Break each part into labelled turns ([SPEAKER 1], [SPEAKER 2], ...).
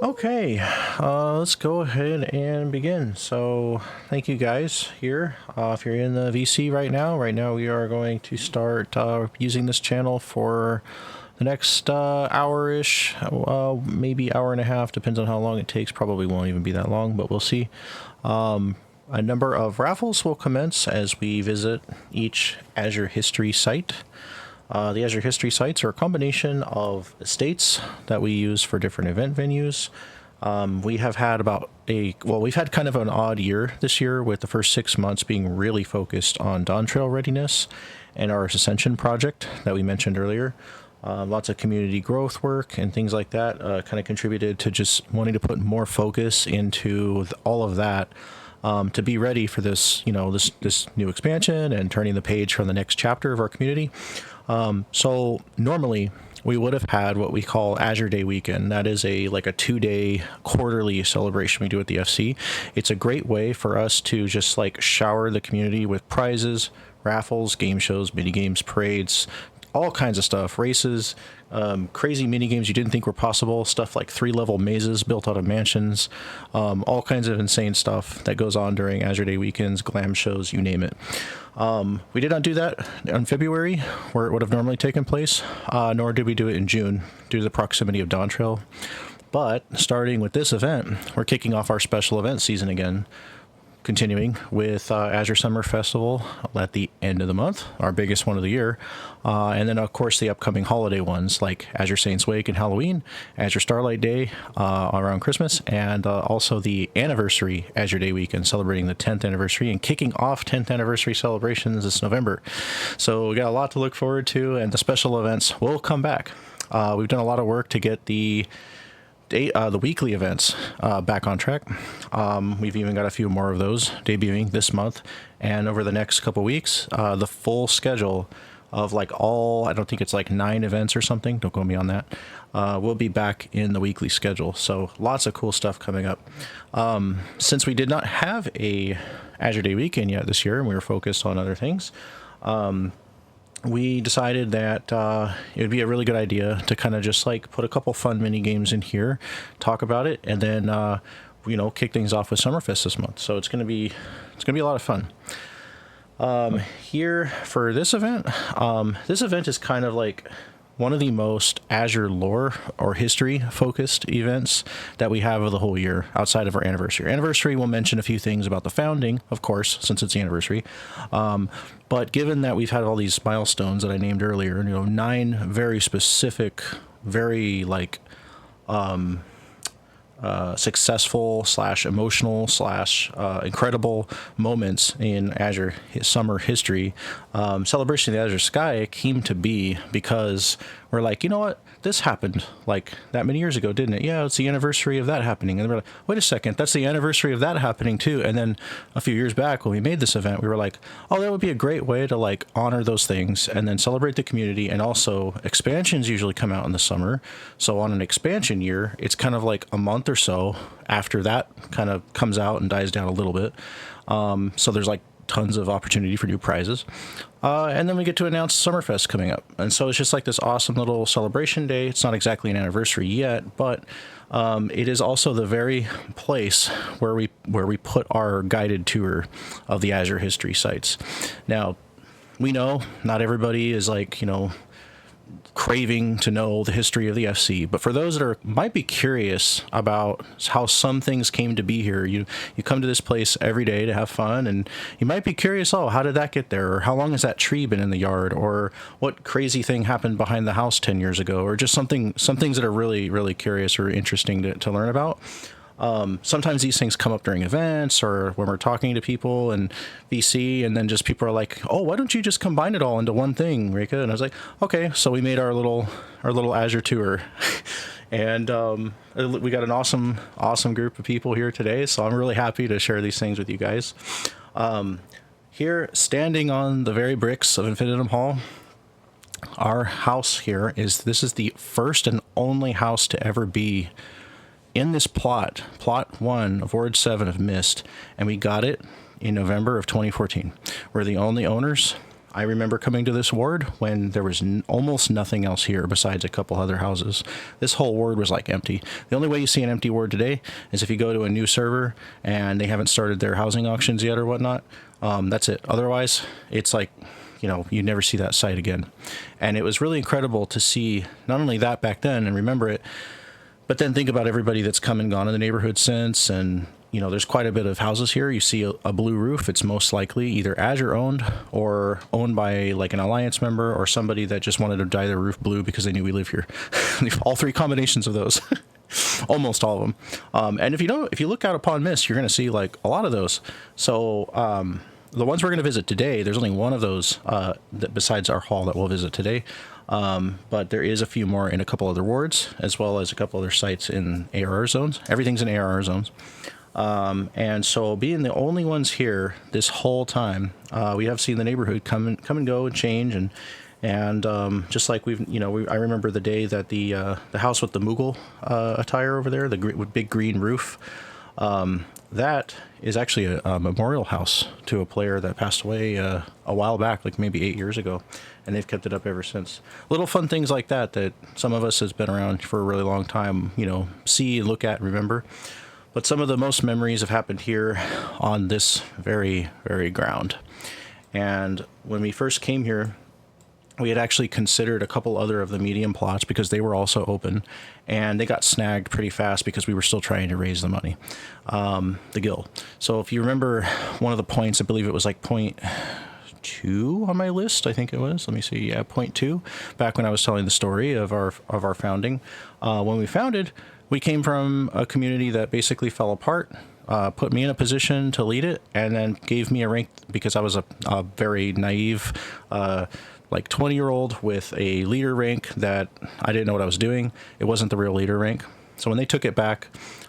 [SPEAKER 1] Okay, let's go ahead and begin. So, thank you guys here. If you're in the VC right now we are going to start using this channel for the next hour-ish, maybe hour and a half, depends on how long it takes. Probably won't even be that long, but we'll see. A number of raffles will commence as we visit each Azure History site. The Azure History Sites are a combination of estates that we use for different event venues. We have had we've had kind of an odd year this year, with the first 6 months being really focused on Dawn Trail readiness and our Ascension project that we mentioned earlier. Lots of community growth work and things like that kind of contributed to just wanting to put more focus into all of that. To be ready for this, this new expansion and turning the page from the next chapter of our community. So normally we would have had what we call Azure Day Weekend. That is a 2-day quarterly celebration we do at the FC. It's a great way for us to just shower the community with prizes, raffles, game shows, mini games, parades, all kinds of stuff, races, crazy mini games you didn't think were possible, stuff like 3-level mazes built out of mansions, all kinds of insane stuff that goes on during Azure Day weekends, glam shows, you name it. We did not do that in February, where it would have normally taken place, nor did we do it in June due to the proximity of Dawn Trail. But starting with this event, we're kicking off our special event season again, continuing with Azure Summer Festival at the end of the month, our biggest one of the year. And then, of course, the upcoming holiday ones like Azure Saints Wake and Halloween, Azure Starlight Day around Christmas, and also the anniversary Azure Day weekend celebrating the 10th anniversary and kicking off 10th anniversary celebrations this November. So we got a lot to look forward to, and the special events will come back. We've done a lot of work to get the weekly events back on track. We've even got a few more of those debuting this month, and over the next couple weeks, the full schedule of I don't think it's 9 events or something, don't quote me on that, will be back in the weekly schedule. So lots of cool stuff coming up. Since we did not have a Azure Day weekend yet this year, and we were focused on other things, we decided that it would be a really good idea to kind of just put a couple fun mini games in here, talk about it, and then kick things off with Summerfest this month. So it's gonna be a lot of fun. Here for this event is kind of one of the most Azure lore or history focused events that we have of the whole year outside of our anniversary. Anniversary, we'll mention a few things about the founding, of course, since it's the anniversary. But given that we've had all these milestones that I named earlier, 9 very specific, very successful / emotional / incredible moments in Azure summer history, Celebration of the Azure Sky came to be because we're you know what? This happened that many years ago, didn't it? Yeah, it's the anniversary of that happening. And we're wait a second, that's the anniversary of that happening too. And then a few years back when we made this event, we were oh, that would be a great way to honor those things and then celebrate the community. And also expansions usually come out in the summer. So on an expansion year, it's kind of a month or so after that kind of comes out and dies down a little bit. So there's tons of opportunity for new prizes. And then we get to announce Summerfest coming up. And so it's just this awesome little celebration day. It's not exactly an anniversary yet, but it is also the very place where we put our guided tour of the Azure History Sites. Now, we know not everybody is craving to know the history of the FC, but for those that might be curious about how some things came to be here, you come to this place every day to have fun, and you might be curious, oh, how did that get there, or how long has that tree been in the yard, or what crazy thing happened behind the house 10 years ago, or just some things that are really, really curious or interesting to learn about. Sometimes these things come up during events or when we're talking to people and VC, and then just people are oh, why don't you just combine it all into one thing, Rika? And I was okay. So we made our little Azure tour and we got an awesome group of people here today. So I'm really happy to share these things with you guys. Here, standing on the very bricks of Infinitum Hall, our house here is the first and only house to ever be in this plot 1 of Ward 7 of Mist, and we got it in November of 2014. We're the only owners. I remember coming to this ward when there was almost nothing else here besides a couple other houses. This whole ward was like empty. The only way you see an empty ward today is if you go to a new server and they haven't started their housing auctions yet or whatnot. That's it. Otherwise, it's like, you never see that site again. And it was really incredible to see not only that back then and remember it, but then think about everybody that's come and gone in the neighborhood since. And, there's quite a bit of houses here. You see a blue roof. It's most likely either Azure owned or owned by like an Alliance member or somebody that just wanted to dye their roof blue because they knew we live here. All three combinations of those. Almost all of them. And if you look out upon Mist, you're going to see like a lot of those. So, the ones we're going to visit today, there's only one of those that besides our hall that we'll visit today. But there is a few more in a couple other wards, as well as a couple other sites in ARR zones. Everything's in ARR zones. And so being the only ones here this whole time, we have seen the neighborhood come and go and change. And just like I remember the day that the house with the Mughal attire over there, the big green roof, that is actually a memorial house to a player that passed away a while back, like maybe 8 years ago, and they've kept it up ever since. Little fun things like that some of us has been around for a really long time, see, look at, remember. But some of the most memories have happened here on this very, very ground. And when we first came here, we had actually considered a couple other of the medium plots because they were also open, and they got snagged pretty fast because we were still trying to raise the money, the guild. So if you remember one of the points, I believe it was like point 2 on my list, I think it was. Let me see. Yeah, point 2, back when I was telling the story of our founding. When we founded, we came from a community that basically fell apart, put me in a position to lead it, and then gave me a rank because I was a very naive, like 20-year-old with a leader rank that I didn't know what I was doing. It wasn't the real leader rank. So when they took it back,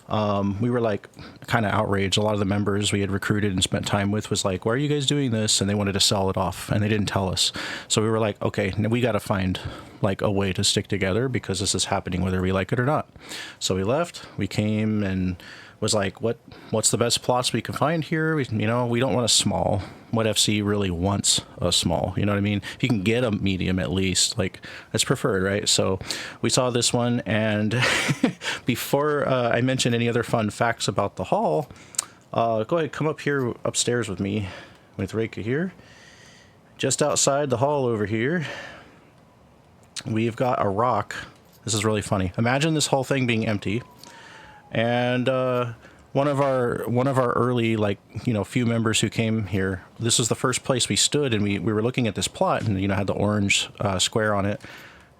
[SPEAKER 1] we were like kind of outraged. A lot of the members we had recruited and spent time with was like, why are you guys doing this? And they wanted to sell it off, and they didn't tell us. So we were like, okay, now we got to find like a way to stick together because this is happening whether we like it or not. So we left, we came and was like, what's the best plots we can find here? We don't want a small. What FC really wants a small, you know what I mean? If you can get a medium at least, like that's preferred, right? So we saw this one, and before I mention any other fun facts about the hall, go ahead, come up here upstairs with me, with Reika here. Just outside the hall over here, we've got a rock. This is really funny. Imagine this whole thing being empty. And one of our early, few members who came here, this was the first place we stood, and we were looking at this plot, and had the orange square on it.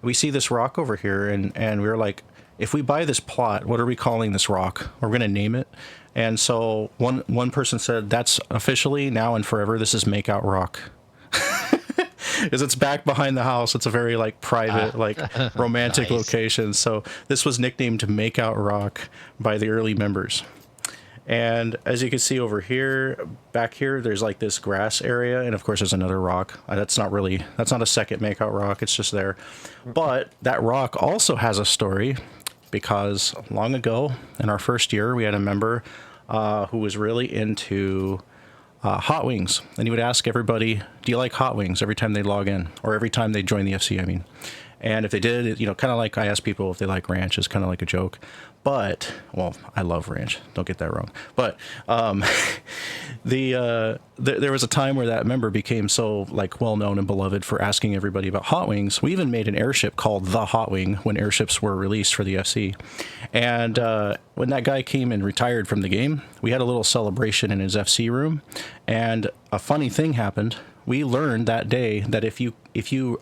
[SPEAKER 1] We see this rock over here, and we were like, if we buy this plot, what are we calling this rock? We're going to name it. And so one person said, that's officially now and forever, this is Makeout Rock. Because it's back behind the house. It's a very private, romantic nice location. So this was nicknamed Makeout Rock by the early members. And as you can see over here, back here, there's this grass area. And of course, there's another rock. That's not a second Makeout Rock. It's just there. But that rock also has a story because long ago in our first year, we had a member who was really into hot wings, and he would ask everybody, do you like hot wings, every time they log in, or every time they join the FC, I mean. And if they did, kind of like I ask people if they like ranch, is kind of like a joke. But, well, I love ranch, don't get that wrong. But there was a time where that member became so well-known and beloved for asking everybody about hot wings. We even made an airship called the Hot Wing when airships were released for the FC. And when that guy came and retired from the game, we had a little celebration in his FC room. And a funny thing happened. We learned that day that if you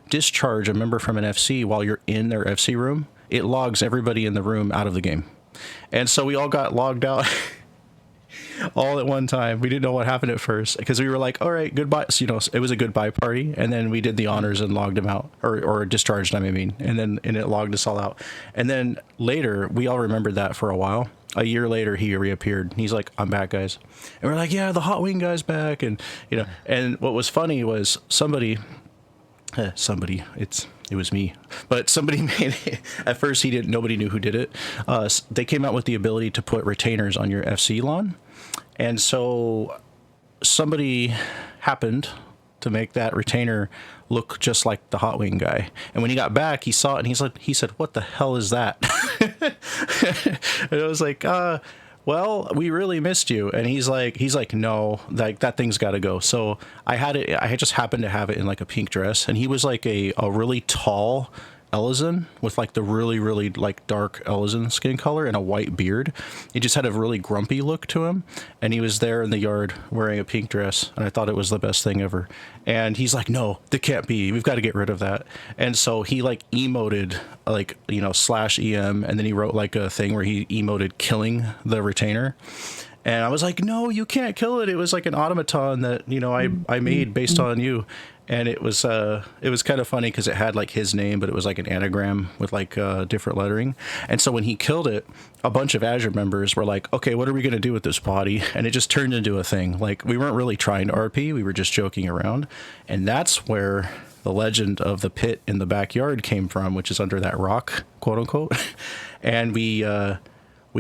[SPEAKER 1] discharge a member from an FC while you're in their FC room, it logs everybody in the room out of the game. And so we all got logged out all at one time. We didn't know what happened at first because we were like, all right, goodbye. So, it was a goodbye party. And then we did the honors and logged them out, or discharged them, I mean. And it logged us all out. And then later, we all remembered that for a while. A year later, he reappeared. He's like, I'm back, guys. And we're like, yeah, the Hot Wing guy's back. And, and what was funny was it was me, but somebody made it. At first nobody knew who did it. They came out with the ability to put retainers on your FC lawn. And so somebody happened to make that retainer look just like the Hot Wing guy. And when he got back, he saw it and he said, "What the hell is that?" And I was like, well, we really missed you. And he's like, no, like that thing's got to go. So I had just happened to have it in like a pink dress, and he was like a really tall Ellison with like the really, really like dark Ellison skin color and a white beard. He just had a really grumpy look to him, and he was there in the yard wearing a pink dress, and I thought it was the best thing ever. And he's like, no, that can't be, we've got to get rid of that. And so he like emoted like, you know, /em, and then he wrote like a thing where he emoted killing the retainer. And I was like, no, you can't kill it. It was like an automaton that, you know, I made based on you. And it was kind of funny because it had like his name, but it was like an anagram with like different lettering. And so when he killed it, a bunch of Azure members were like, okay, what are we going to do with this body? And it just turned into a thing. Like, we weren't really trying to RP. We were just joking around. And that's where the legend of the pit in the backyard came from, which is under that rock, quote unquote. And we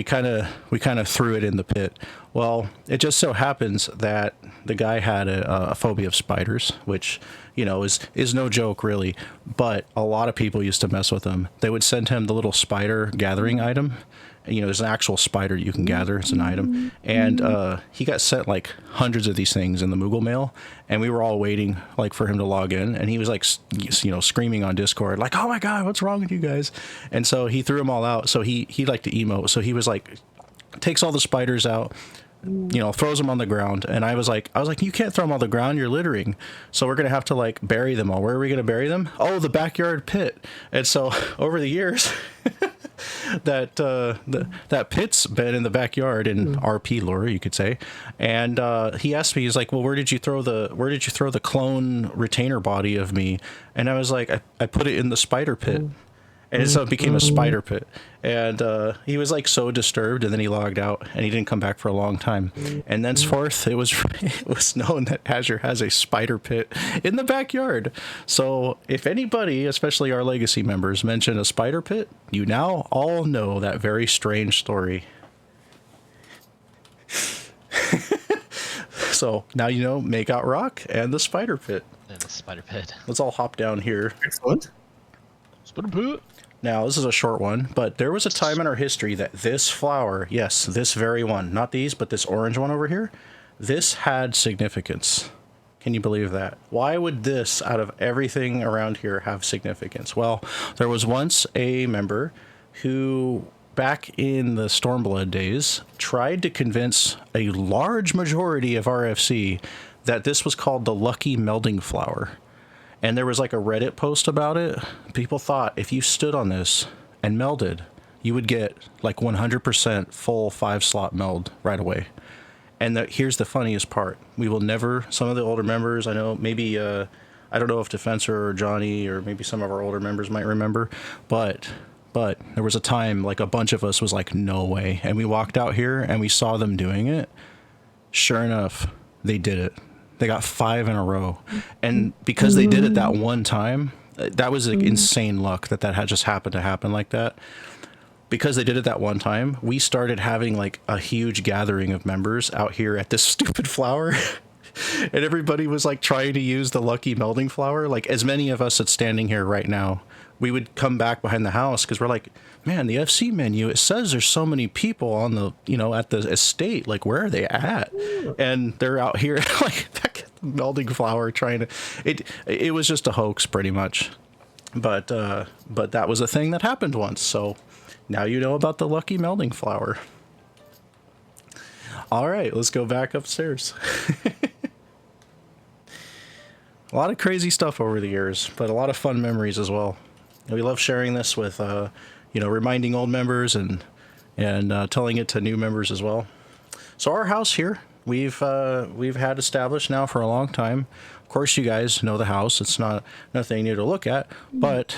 [SPEAKER 1] kind of threw it in the pit. Well, it just so happens that the guy had a phobia of spiders, which, you know, is no joke really, but a lot of people used to mess with him. They would send him the little spider gathering item. You know, there's an actual spider you can gather. It's an item. And he got sent like hundreds of these things in the Moogle mail, and we were all waiting like for him to log in, and he was like, you know, screaming on Discord like, oh my God, what's wrong with you guys? And so he threw them all out. So he liked to emote. So he was like, takes all the spiders out, you know, throws them on the ground. And I was like, you can't throw them on the ground, you're littering. So we're going to have to like bury them all. Where are we going to bury them? Oh, the backyard pit. And so over the years, that pit's been in the backyard in RP lore, you could say. And he asked me, he's like, well, where did you throw the clone retainer body of me? And I was like, I put it in the spider pit. And so it became a spider pit. And he was like so disturbed, and then he logged out, and he didn't come back for a long time. And thenceforth, it was known that Azure has a spider pit in the backyard. So if anybody, especially our legacy members, mention a spider pit, you now all know that very strange story. So now you know Makeout Rock and the spider pit.
[SPEAKER 2] And the spider pit.
[SPEAKER 1] Let's all hop down here.
[SPEAKER 3] Excellent.
[SPEAKER 2] Spider pit.
[SPEAKER 1] Now, this is a short one, but there was a time in our history that this flower, yes, this very one, not these, but this orange one over here, this had significance. Can you believe that? Why would this, out of everything around here, have significance? Well, there was once a member who, back in the Stormblood days, tried to convince a large majority of RFC that this was called the Lucky Melding Flower. And there was like a Reddit post about it. People thought if you stood on this and melded, you would get like 100% full 5-slot meld right away. And here's the funniest part. We will never, some of the older members, I know maybe, I don't know if Defensor or Johnny or maybe some of our older members might remember, but there was a time like a bunch of us was like, no way. And we walked out here and we saw them doing it. Sure enough, they did it. They got 5 in a row. And because they did it that one time, that was like insane luck that had just happened to happen like that. Because they did it that one time, we started having like a huge gathering of members out here at this stupid flower. And everybody was like trying to use the Lucky Melding Flower. Like as many of us that's standing here right now, we would come back behind the house because we're like, man, the FC menu, it says there's so many people on the, you know, at the estate. Like, where are they at? And they're out here like that melding flower trying to, it was just a hoax pretty much. But that was a thing that happened once. So now you know about the Lucky Melding Flower. All right, let's go back upstairs. A lot of crazy stuff over the years, but a lot of fun memories as well. We love sharing this with, you know, reminding old members and telling it to new members as well. So our house here, we've had established now for a long time. Of course, you guys know the house. It's not nothing new to look at, but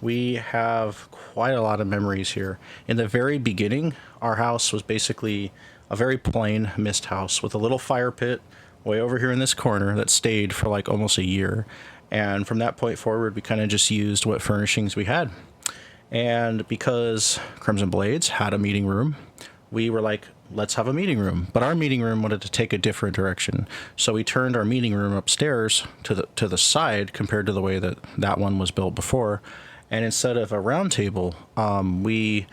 [SPEAKER 1] we have quite a lot of memories here. In the very beginning, our house was basically a very plain mist house with a little fire pit way over here in this corner that stayed for like almost a year. And from that point forward, we kind of just used what furnishings we had. And because Crimson Blades had a meeting room, we were like, let's have a meeting room. But our meeting room wanted to take a different direction. So we turned our meeting room upstairs to the side compared to the way that one was built before. And instead of a round table, we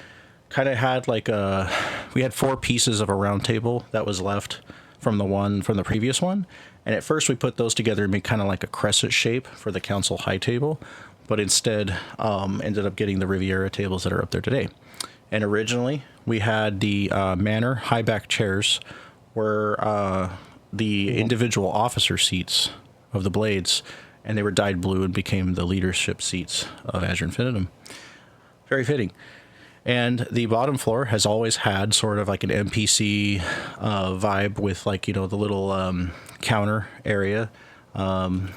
[SPEAKER 1] kind of had we had 4 pieces of a round table that was left from the previous one. And at first we put those together and made kind of like a crescent shape for the council high table, but instead ended up getting the Riviera tables that are up there today. And originally we had the manor high back chairs were the individual officer seats of the blades, and they were dyed blue and became the leadership seats of Azure Infinitum. Very fitting. And the bottom floor has always had sort of like an NPC vibe with the little counter area. And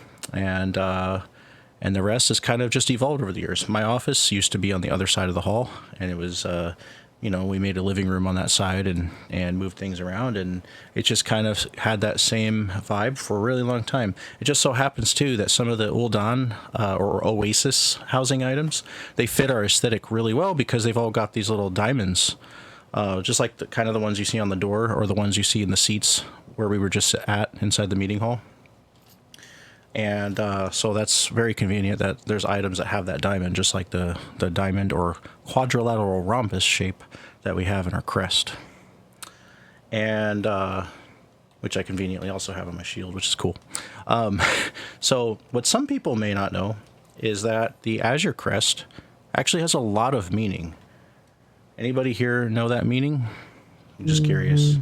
[SPEAKER 1] the rest has kind of just evolved over the years. My office used to be on the other side of the hall, and it was, we made a living room on that side and moved things around, and it just kind of had that same vibe for a really long time. It just so happens, too, that some of the Uldan or Oasis housing items, they fit our aesthetic really well because they've all got these little diamonds, just like the ones you see on the door or the ones you see in the seats where we were just at inside the meeting hall. And so that's very convenient that there's items that have that diamond, just like the diamond or quadrilateral rhombus shape that we have in our crest. And which I conveniently also have on my shield, which is cool. So what some people may not know is that the Azure crest actually has a lot of meaning. Anybody here know that meaning? I'm just curious.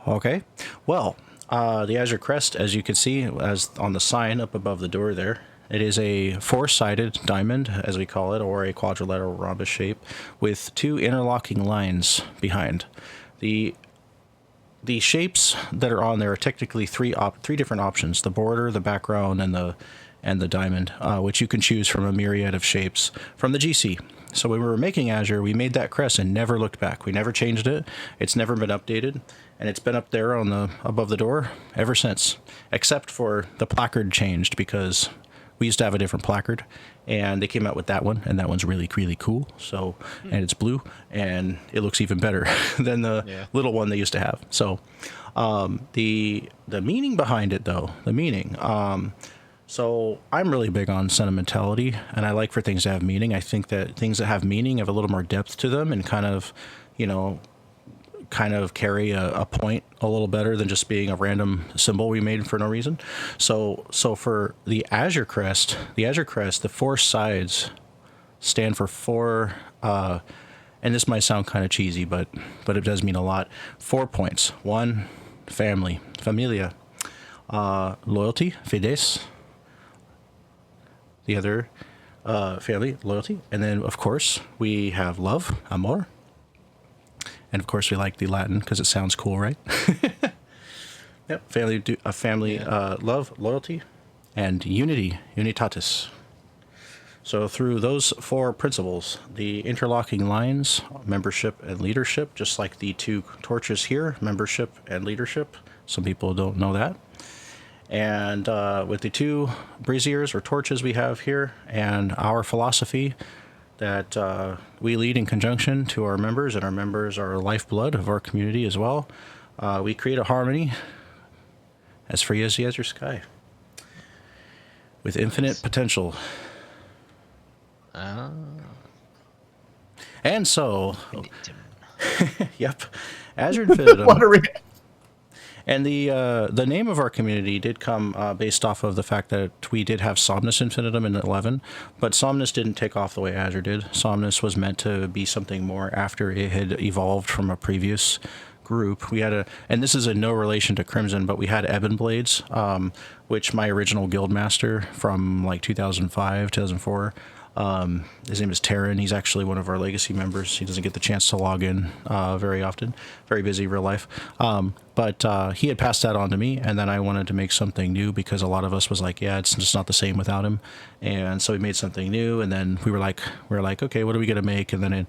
[SPEAKER 1] Okay, well, the Azure Crest, as you can see, as on the sign up above the door there, it is a 4-sided diamond, as we call it, or a quadrilateral rhombus shape, with 2 interlocking lines behind. The shapes that are on there are technically three different options: the border, the background, and the diamond, which you can choose from a myriad of shapes from the GC. So when we were making Azure, we made that crest and never looked back. We never changed it. It's never been updated, and it's been up there above the door ever since, except for the placard changed because we used to have a different placard, and they came out with that one, and that one's really, really cool. So, and it's blue, and it looks even better than the little one they used to have. So, the meaning behind it, though, so I'm really big on sentimentality, and I like for things to have meaning. I think that things that have meaning have a little more depth to them and kind of carry a point a little better than just being a random symbol we made for no reason. So for the Azure Crest, the 4 sides stand for 4, and this might sound kind of cheesy, but it does mean a lot. 4 points. 1, family, familia. Loyalty, fides. The other, family, loyalty. And then, of course, we have love, amor. And, of course, we like the Latin because it sounds cool, right? Yep, family, love, loyalty, and unity, unitatis. So through those 4 principles, the interlocking lines, membership and leadership, just like the 2 torches here, membership and leadership. Some people don't know that. And with the 2 braziers or torches we have here, and our philosophy that we lead in conjunction to our members, and our members are the lifeblood of our community as well, we create a harmony as free as the Azure Sky, with infinite potential. And so, yep, Azure Infinitum.
[SPEAKER 3] What are we?
[SPEAKER 1] And the name of our community did come based off of the fact that we did have Somnus Infinitum in 11, but Somnus didn't take off the way Azure did. Somnus was meant to be something more after it had evolved from a previous group. We had and this is in no relation to Crimson, but we had Ebon Blades, which my original guild master from like 2005, 2004, his name is Taryn. He's actually one of our legacy members. He doesn't get the chance to log in very often. Very busy real life. But he had passed that on to me, and then I wanted to make something new because a lot of us was like, yeah, it's just not the same without him. And so we made something new, and then we were like, okay, what are we going to make? And then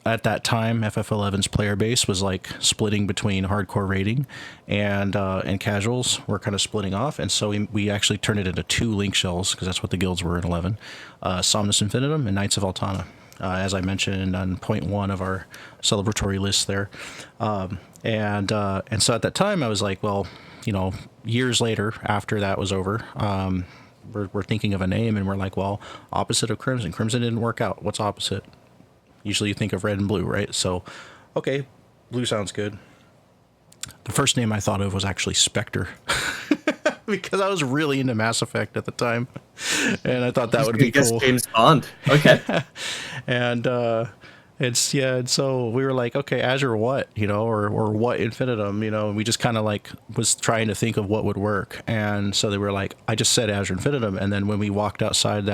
[SPEAKER 1] at that time, FF11's player base was like splitting between hardcore raiding and casuals. We're kind of splitting off, and so we actually turned it into 2 link shells because that's what the guilds were in 11. Somnus Infinitum and Knights of Altana. as I mentioned on point one of our celebratory list there. And so at that time, I was like, well, years later, after that was over, we're thinking of a name, and we're like, well, opposite of Crimson. Crimson didn't work out. What's opposite? Usually you think of red and blue, right? So, okay, blue sounds good. The first name I thought of was actually Spectre. Because I was really into Mass Effect at the time, and I thought that would be cool.
[SPEAKER 3] James Bond. Okay.
[SPEAKER 1] And so we were like, okay, Azure what, or what Infinitum, and we just kind of like was trying to think of what would work. And so they were like, I just said Azure Infinitum. And then when we walked outside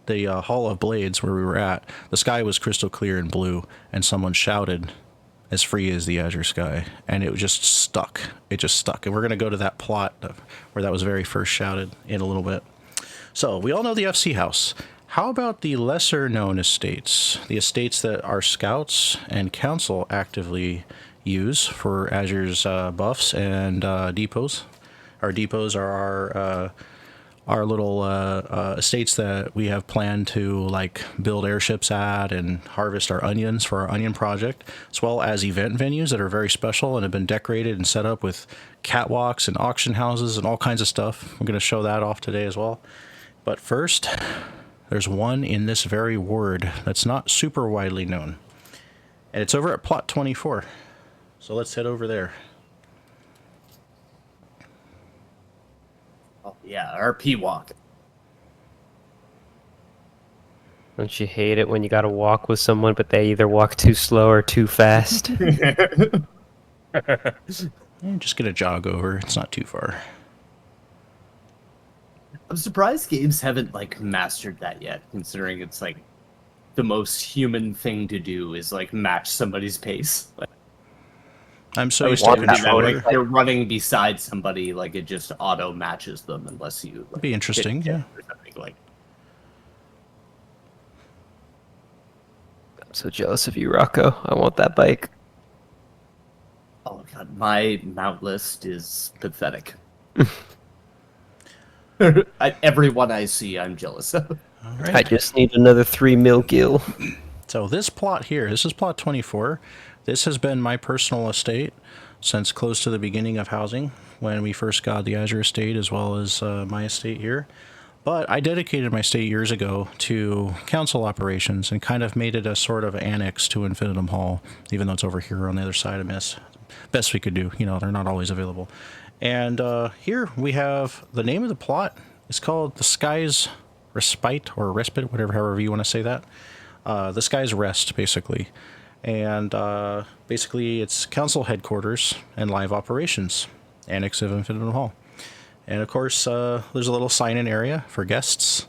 [SPEAKER 1] the Hall of Blades where we were at, the sky was crystal clear and blue, and someone shouted, as free as the Azure Sky. And it just stuck. It just stuck. And we're going to go to that plot where that was very first shouted in a little bit. So we all know the FC house. How about the lesser known estates? The estates that our scouts and council actively use for Azure's buffs and depots. Our depots are our little estates that we have planned to like build airships at and harvest our onions for our onion project, as well as event venues that are very special and have been decorated and set up with catwalks and auction houses and all kinds of stuff. I'm going to show that off today as well. But first, there's one in this very ward that's not super widely known, and it's over at plot 24. So let's head over there.
[SPEAKER 3] Yeah, RP walk.
[SPEAKER 4] Don't you hate it when you gotta walk with someone, but they either walk too slow or too fast?
[SPEAKER 1] I'm just gonna jog over. It's not too far.
[SPEAKER 3] I'm surprised games haven't like mastered that yet, considering it's like the most human thing to do is like match somebody's pace. Like,
[SPEAKER 1] I'm so
[SPEAKER 3] I
[SPEAKER 1] used
[SPEAKER 3] would
[SPEAKER 1] to
[SPEAKER 3] think that
[SPEAKER 1] controller.
[SPEAKER 3] like you're running beside somebody, like it just auto matches them unless you. Like,
[SPEAKER 1] Be interesting, yeah.
[SPEAKER 3] or something, like.
[SPEAKER 4] I'm so jealous of you, Rocco. I want that bike.
[SPEAKER 3] Oh god, my mount list is pathetic. Everyone I see, I'm jealous of.
[SPEAKER 1] All
[SPEAKER 4] I
[SPEAKER 1] right.
[SPEAKER 4] just need another 3 mil gil.
[SPEAKER 1] So this plot here, this is plot 24. This has been my personal estate since close to the beginning of housing, when we first got the Azure estate, as well as my estate here. But I dedicated my estate years ago to council operations and kind of made it a sort of annex to Infinitum Hall, even though it's over here on the other side of Miss. Best we could do, they're not always available. And here we have the name of the plot. It's called The Sky's Respite, or Respite, however you want to say that. The Sky's Rest, basically. And basically it's council headquarters and live operations, annex of Infinitum Hall. And of course, there's a little sign-in area for guests.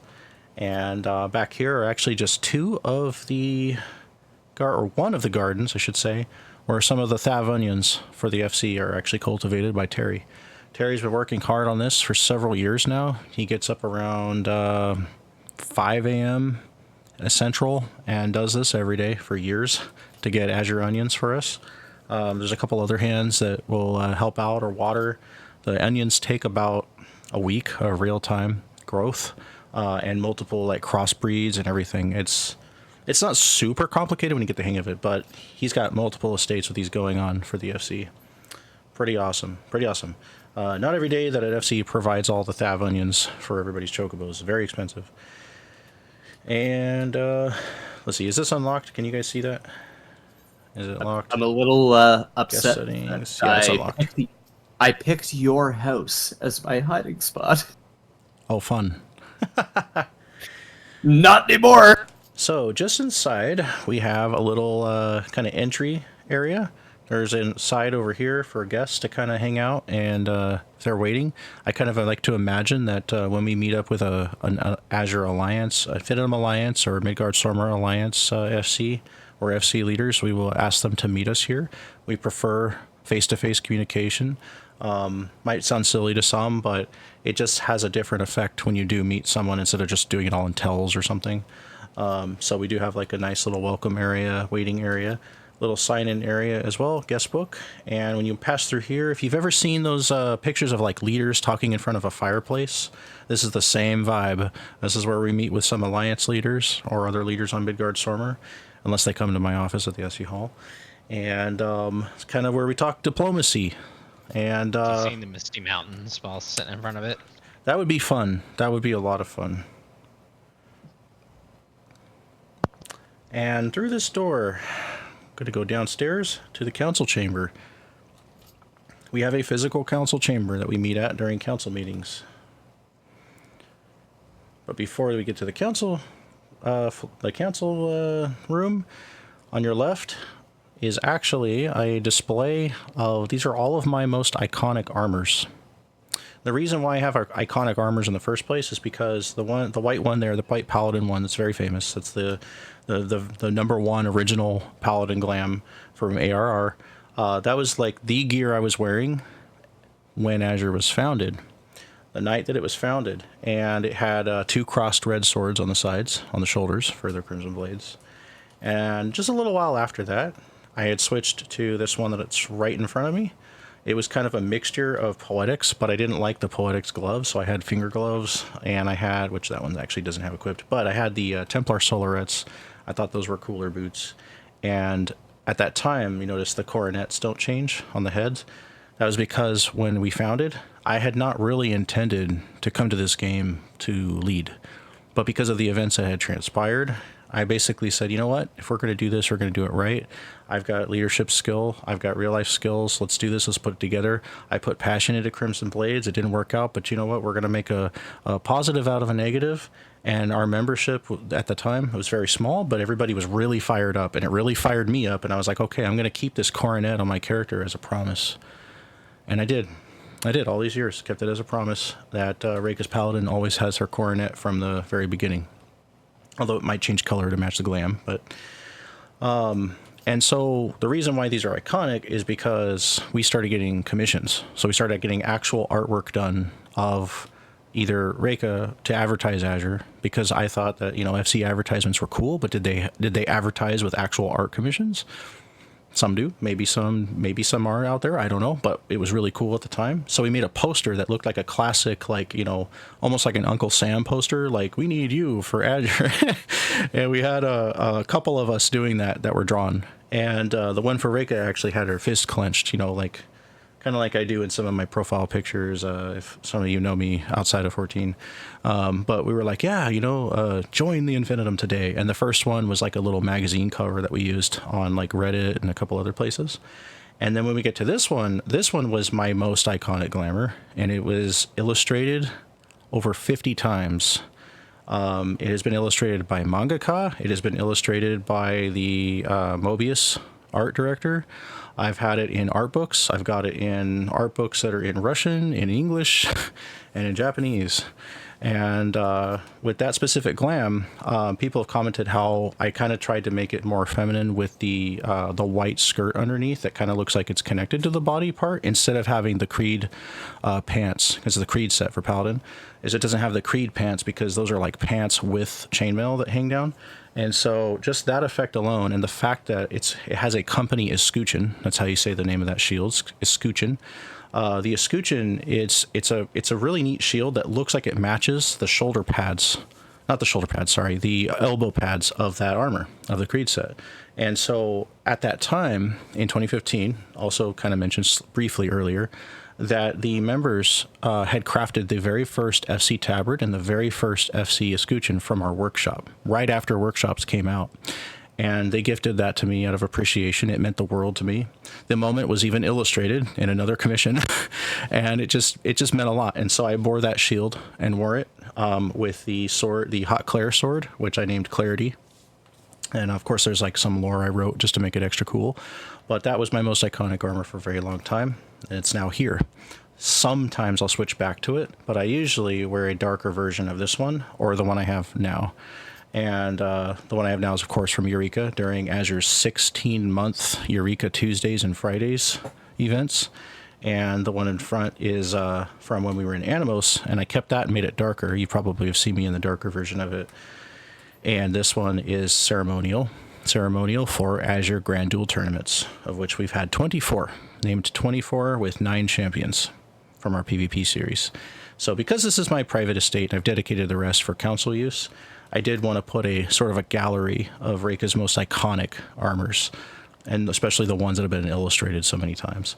[SPEAKER 1] And back here are actually just one of the gardens, I should say, where some of the Thav onions for the FC are actually cultivated by Terry. Terry's been working hard on this for several years now. He gets up around 5 a.m. Central and does this every day for years to get Azure onions for us. There's a couple other hands that will help out or water. The onions take about a week of real-time growth and multiple like crossbreeds and everything. It's not super complicated when you get the hang of it, but he's got multiple estates with these going on for the FC. Pretty awesome. Not every day that an FC provides all the Thav onions for everybody's chocobos. Very expensive. And let's see, is this unlocked? Can you guys see that? Is it locked?
[SPEAKER 3] I'm a little upset.
[SPEAKER 1] Settings. Yeah, it's unlocked.
[SPEAKER 3] I picked your house as my hiding spot.
[SPEAKER 1] Oh, fun.
[SPEAKER 3] Not anymore.
[SPEAKER 1] So just inside, we have a little kind of entry area. There's a side over here for guests to kind of hang out, and if they're waiting, I kind of like to imagine that when we meet up with an Azure Alliance, Infinitum Alliance, or Midgard-Stormer Alliance FC, or FC leaders, we will ask them to meet us here. We prefer face-to-face communication. Might sound silly to some, but it just has a different effect when you do meet someone instead of just doing it all in tells or something. So we do have like a nice little welcome area, waiting area. little sign-in area as well, guest book. And when you pass through here, if you've ever seen those pictures of like leaders talking in front of a fireplace, this is the same vibe. This is where we meet with some alliance leaders or other leaders on Midgard-Stormer, unless they come to my office at the SE Hall. And it's kind of where we talk diplomacy. And
[SPEAKER 2] Seeing the Misty Mountains while sitting in front of it.
[SPEAKER 1] that would be fun. That would be a lot of fun. And through this door, I'm going to go downstairs to the council chamber. We have a physical council chamber that we meet at during council meetings. But before we get to the council room, on your left is actually a display of, these are all of my most iconic armors. The reason why I have our iconic armors in the first place is because the white one there, the white paladin one, that's very famous. That's the #1 original paladin glam from ARR. That was like the gear I was wearing when Azure was founded, the night that it was founded, and it had 2 crossed red swords on the sides, on the shoulders for their crimson blades. And just a little while after that, I had switched to this one that's right in front of me. It was kind of a mixture of Poetics, but I didn't like the Poetics gloves, so I had finger gloves, and I had, which that one actually doesn't have equipped, but I had the Templar Solarettes. I thought those were cooler boots. And at that time, you notice the coronets don't change on the heads. That was because when we founded, I had not really intended to come to this game to lead. But because of the events that had transpired, I basically said, you know what, if we're going to do this, we're going to do it right. I've got leadership skill. I've got real life skills. Let's do this. Let's put it together. I put passion into Crimson Blades. It didn't work out, but you know what? We're going to make a positive out of a negative. And our membership at the time, it was very small, but everybody was really fired up, and it really fired me up. And I was like, okay, I'm going to keep this coronet on my character as a promise. And I did. I did all these years, kept it as a promise that Reka's Paladin always has her coronet from the very beginning. Although it might change color to match the glam, but and so the reason why these are iconic is because we started getting commissions. So we started getting actual artwork done of either Reka to advertise Azure, because I thought that, you know, FC advertisements were cool, but did they advertise with actual art commissions? Some do, maybe some are out there, I don't know, but it was really cool at the time. So we made a poster that looked like a classic, like, you know, almost like an Uncle Sam poster, like, we need you for Azure. And we had a couple of us doing that were drawn. And the one for Reka actually had her fist clenched, you know, like, kind of like I do in some of my profile pictures, if some of you know me outside of 14. But we were like, yeah, you know, join the Infinitum today. And the first one was like a little magazine cover that we used on like Reddit and a couple other places. And then when we get to this one was my most iconic glamour, and it was illustrated over 50 times. It has been illustrated by mangaka. It has been illustrated by the Mobius art director. I've had it in art books. I've got it in art books that are in Russian, in English, and in Japanese. And with that specific glam, people have commented how I kind of tried to make it more feminine with the white skirt underneath that kind of looks like it's connected to the body part, instead of having the Creed pants, because of the Creed set for Paladin, is it doesn't have the Creed pants because those are like pants with chainmail that hang down. And so just that effect alone, and the fact that it has a company escutcheon, that's how you say the name of that shield, escutcheon. The escutcheon, it's a really neat shield that looks like it matches the shoulder pads, not the shoulder pads, sorry, the elbow pads of that armor, of the Creed set. And so at that time, in 2015, also kind of mentioned briefly earlier, that the members had crafted the very first FC tabard and the very first FC escutcheon from our workshop, right after workshops came out. And they gifted that to me out of appreciation. It meant the world to me. The moment was even illustrated in another commission, and it just meant a lot. And so I bore that shield and wore it with the sword, the Hot Claire sword, which I named Clarity. And of course, there's like some lore I wrote just to make it extra cool. But that was my most iconic armor for a very long time, and it's now here. Sometimes I'll switch back to it, but I usually wear a darker version of this one, or the one I have now. And the one I have now is, of course, from Eureka during Azure's 16-month Eureka Tuesdays and Fridays events. And the one in front is from when we were in Animos, and I kept that and made it darker. You probably have seen me in the darker version of it. And this one is ceremonial. ceremonial for Azure Grand Duel tournaments, of which we've had 24, named 24 with 9 champions from our PvP series. So because this is my private estate and I've dedicated the rest for council use, I did want to put a sort of a gallery of Reika's most iconic armors, and especially the ones that have been illustrated so many times.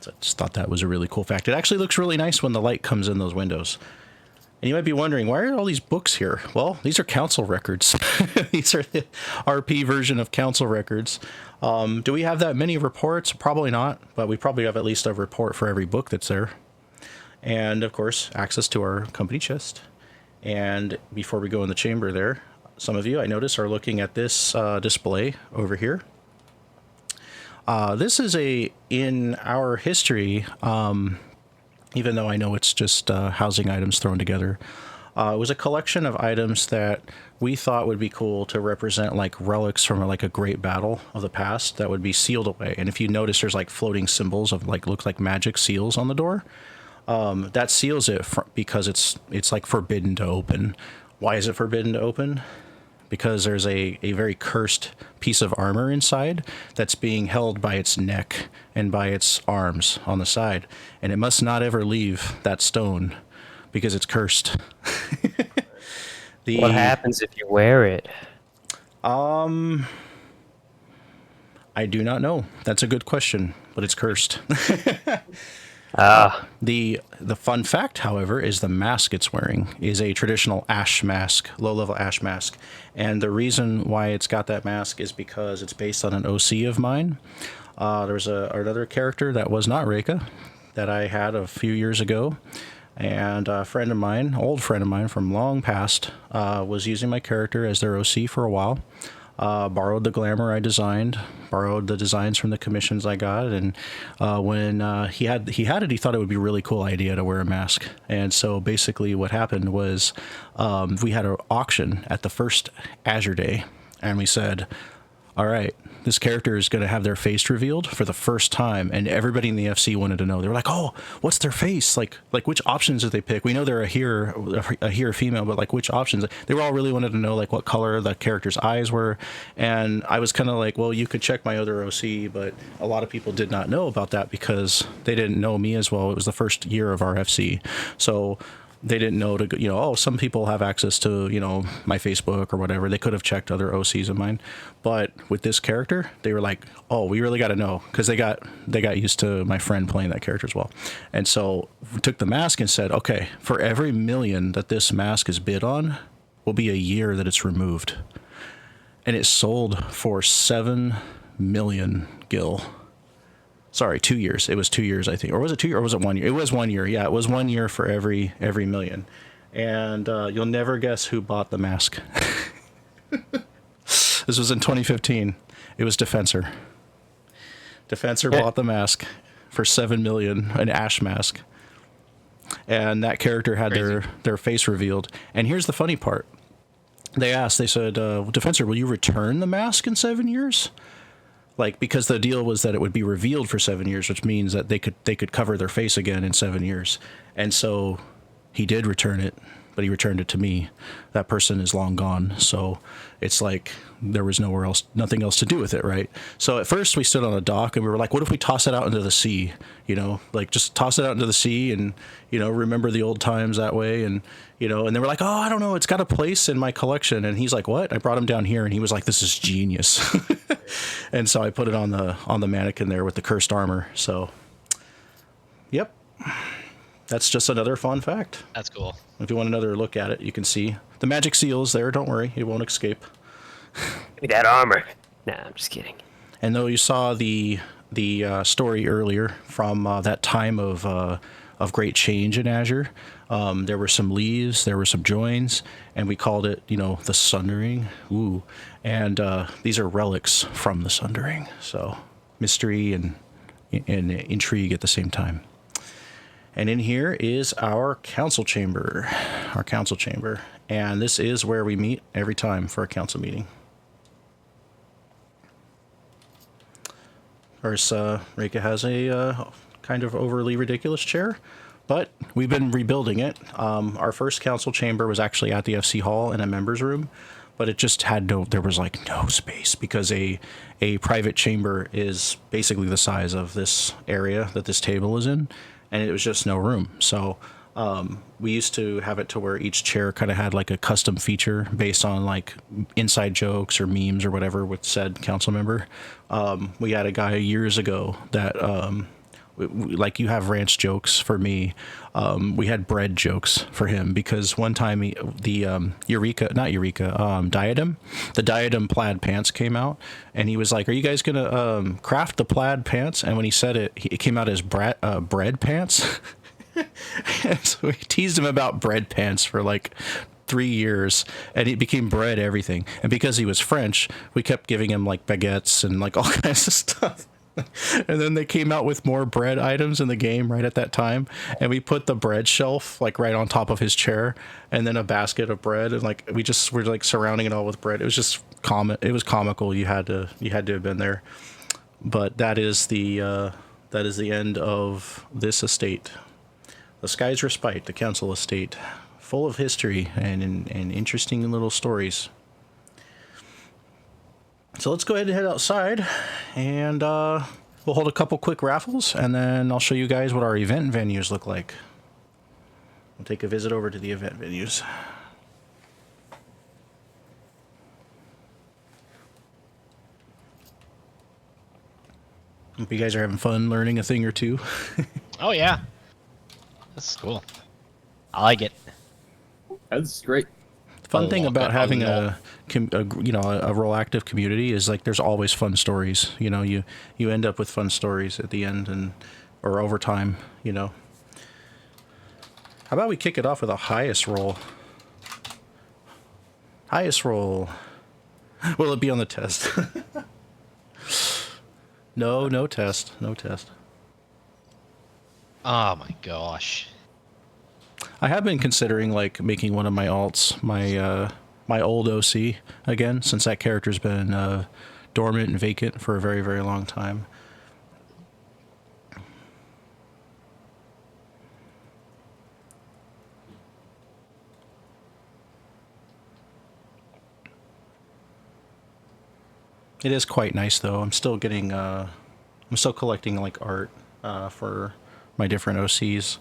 [SPEAKER 1] So I just thought that was a really cool fact. It actually looks really nice when the light comes in those windows. And you might be wondering, why are all these books here? Well, these are council records. These are the RP version of council records. Do we have that many reports? Probably not, but we probably have at least a report for every book that's there. And, of course, access to our company chest. And before we go in the chamber there, some of you, I notice, are looking at this display over here. This is in our history, even though I know it's just housing items thrown together. It was a collection of items that we thought would be cool to represent like relics from like a great battle of the past that would be sealed away. And if you notice, there's like floating symbols of like, looks like magic seals on the door. That seals it because it's like forbidden to open. Why is it forbidden to open? Because there's a very cursed piece of armor inside that's being held by its neck and by its arms on the side. And it must not ever leave that stone because it's cursed.
[SPEAKER 4] What happens if you wear it?
[SPEAKER 1] I do not know. That's a good question, but it's cursed. The fun fact, however, is the mask it's wearing is a traditional ash mask, low-level ash mask. And the reason why it's got that mask is because it's based on an OC of mine. There was another character that was not Reika that I had a few years ago. And a friend of mine, old friend of mine from long past, was using my character as their OC for a while. Borrowed the glamour I designed, borrowed the designs from the commissions I got, and when he had it, he thought it would be a really cool idea to wear a mask. And so basically what happened was we had an auction at the first Azure Day, and we said, all right, this character is going to have their face revealed for the first time, and everybody in the FC wanted to know. They were like, oh, what's their face? Like which options did they pick? We know they're a here female, but like which options? They were all really wanted to know like what color the character's eyes were. And I was kind of like, well, you could check my other OC, but a lot of people did not know about that because they didn't know me as well. It was the first year of our FC. So they didn't know to, oh, some people have access to, my Facebook or whatever. They could have checked other OCs of mine. But with this character, they were like, oh, we really got to know, because they got used to my friend playing that character as well. And so we took the mask and said, okay, for every million that this mask is bid on will be a year that it's removed. And it sold for 7 million gil. Sorry, 2 years. It was 2 years, I think. Or was it 2 years? Or was it 1 year? It was 1 year. Yeah, it was 1 year for every million. And you'll never guess who bought the mask. This was in 2015. It was Defensor. Defensor bought the mask for 7 million, an ash mask. And that character had their face revealed. And here's the funny part. They said, Defensor, will you return the mask in 7 years? Like, because the deal was that it would be revealed for 7 years, which means that they could cover their face again in 7 years. And so he did return it, but he returned it to me. That person is long gone. So it's like there was nothing else to do with it, right? So at first we stood on a dock and we were like, what if we toss it out into the sea? Like just toss it out into the sea and, remember the old times that way. And, and they were like, oh, I don't know, it's got a place in my collection. And he's like, what? I brought him down here and he was like, this is genius. And so I put it on the mannequin there with the cursed armor. So, yep. That's just another fun fact.
[SPEAKER 2] That's cool.
[SPEAKER 1] If you want another look at it, you can see the magic seal is there. Don't worry, it won't escape.
[SPEAKER 4] Give me that armor. Nah, I'm just kidding.
[SPEAKER 1] And though you saw the story earlier from that time of great change in Azure, there were some leaves, there were some joins, and we called it, the Sundering. Ooh, and these are relics from the Sundering. So mystery and intrigue at the same time. And in here is our council chamber. And this is where we meet every time for a council meeting. Of course, Reika has a kind of overly ridiculous chair, but we've been rebuilding it. Our first council chamber was actually at the FC Hall in a members room, but it just had there was like no space because a private chamber is basically the size of this area that this table is in, and it was just no room. So we used to have it to where each chair kind of had like a custom feature based on like inside jokes or memes or whatever with said council member. We had a guy years ago that like you have ranch jokes for me. We had bread jokes for him because one time the diadem plaid pants came out, and he was like, "Are you guys gonna craft the plaid pants?" And when he said it, it came out as bread pants. And so we teased him about bread pants for like 3 years, and it became bread everything. And because he was French, we kept giving him like baguettes and like all kinds of stuff. And then they came out with more bread items in the game right at that time, and we put the bread shelf like right on top of his chair, and then a basket of bread, and like we just were like surrounding it all with bread. It was just it was comical. You had to have been there. But that is the end of this estate. The Sky's Respite, the council estate, full of history and interesting little stories. So let's go ahead and head outside, and we'll hold a couple quick raffles, and then I'll show you guys what our event venues look like. We'll take a visit over to the event venues. Hope you guys are having fun learning a thing or two.
[SPEAKER 2] Oh yeah, this is cool. I like it.
[SPEAKER 3] That's great.
[SPEAKER 1] The fun thing about having a role active community is like there's always fun stories. You know, you end up with fun stories at the end or over time. You know. How about we kick it off with a highest roll? Highest roll. Will it be on the test? No test. No test.
[SPEAKER 2] Oh my gosh.
[SPEAKER 1] I have been considering like making one of my alts my old OC again, since that character's been dormant and vacant for a very, very long time. It is quite nice though. I'm still getting I'm still collecting like art for my different OCs.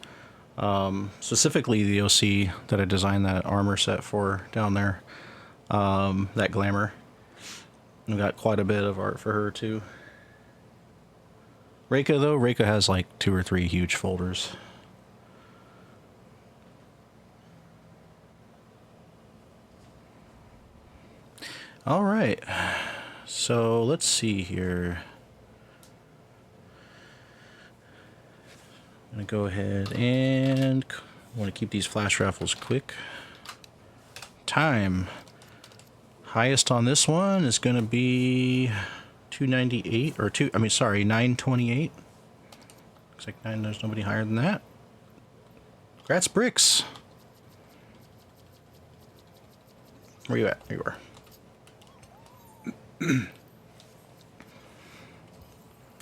[SPEAKER 1] Specifically the OC that I designed that armor set for down there, that glamour. I've got quite a bit of art for her too. Reika though, Reika has like 2 or 3 huge folders. All right, so let's see here. I'm going to go ahead and I want to keep these flash raffles quick. Time. Highest on this one is going to be 298 or 928. Looks like there's nobody higher than that. Congrats, Bricks. Where you at? There you are.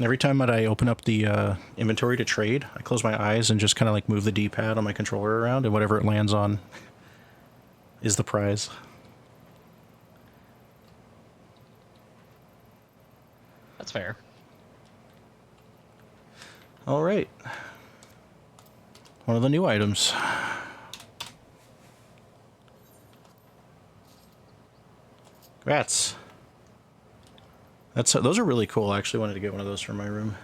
[SPEAKER 1] Every time that I open up the inventory to trade, I close my eyes and just kind of like move the D-pad on my controller around, and whatever it lands on is the prize.
[SPEAKER 2] That's fair.
[SPEAKER 1] All right. One of the new items. Congrats. Those are really cool. I actually wanted to get one of those for my room.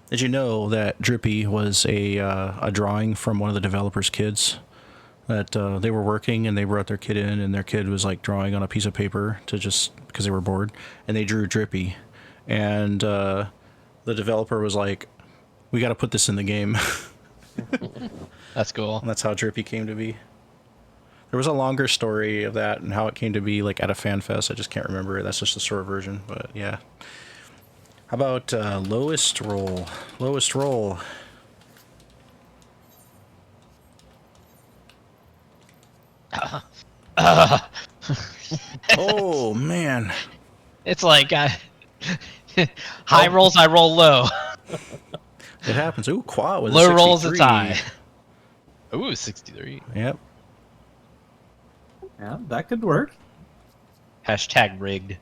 [SPEAKER 1] Did you know that Drippy was a drawing from one of the developers' kids? That they were working and they brought their kid in, and their kid was like drawing on a piece of paper to just because they were bored, and they drew Drippy, and the developer was like, "We got to put this in the game."
[SPEAKER 2] That's cool.
[SPEAKER 1] And that's how Drippy came to be. There was a longer story of that and how it came to be like at a fan fest. I just can't remember it. That's just the short version, but yeah. How about lowest roll? Lowest roll. Oh man.
[SPEAKER 2] It's like high rolls, I roll low.
[SPEAKER 1] It happens. Ooh, Qua with
[SPEAKER 2] Low
[SPEAKER 1] a
[SPEAKER 2] rolls,
[SPEAKER 1] 63.
[SPEAKER 2] it's high. Ooh, 63.
[SPEAKER 1] Yep.
[SPEAKER 3] Yeah, that could work.
[SPEAKER 2] Hashtag rigged.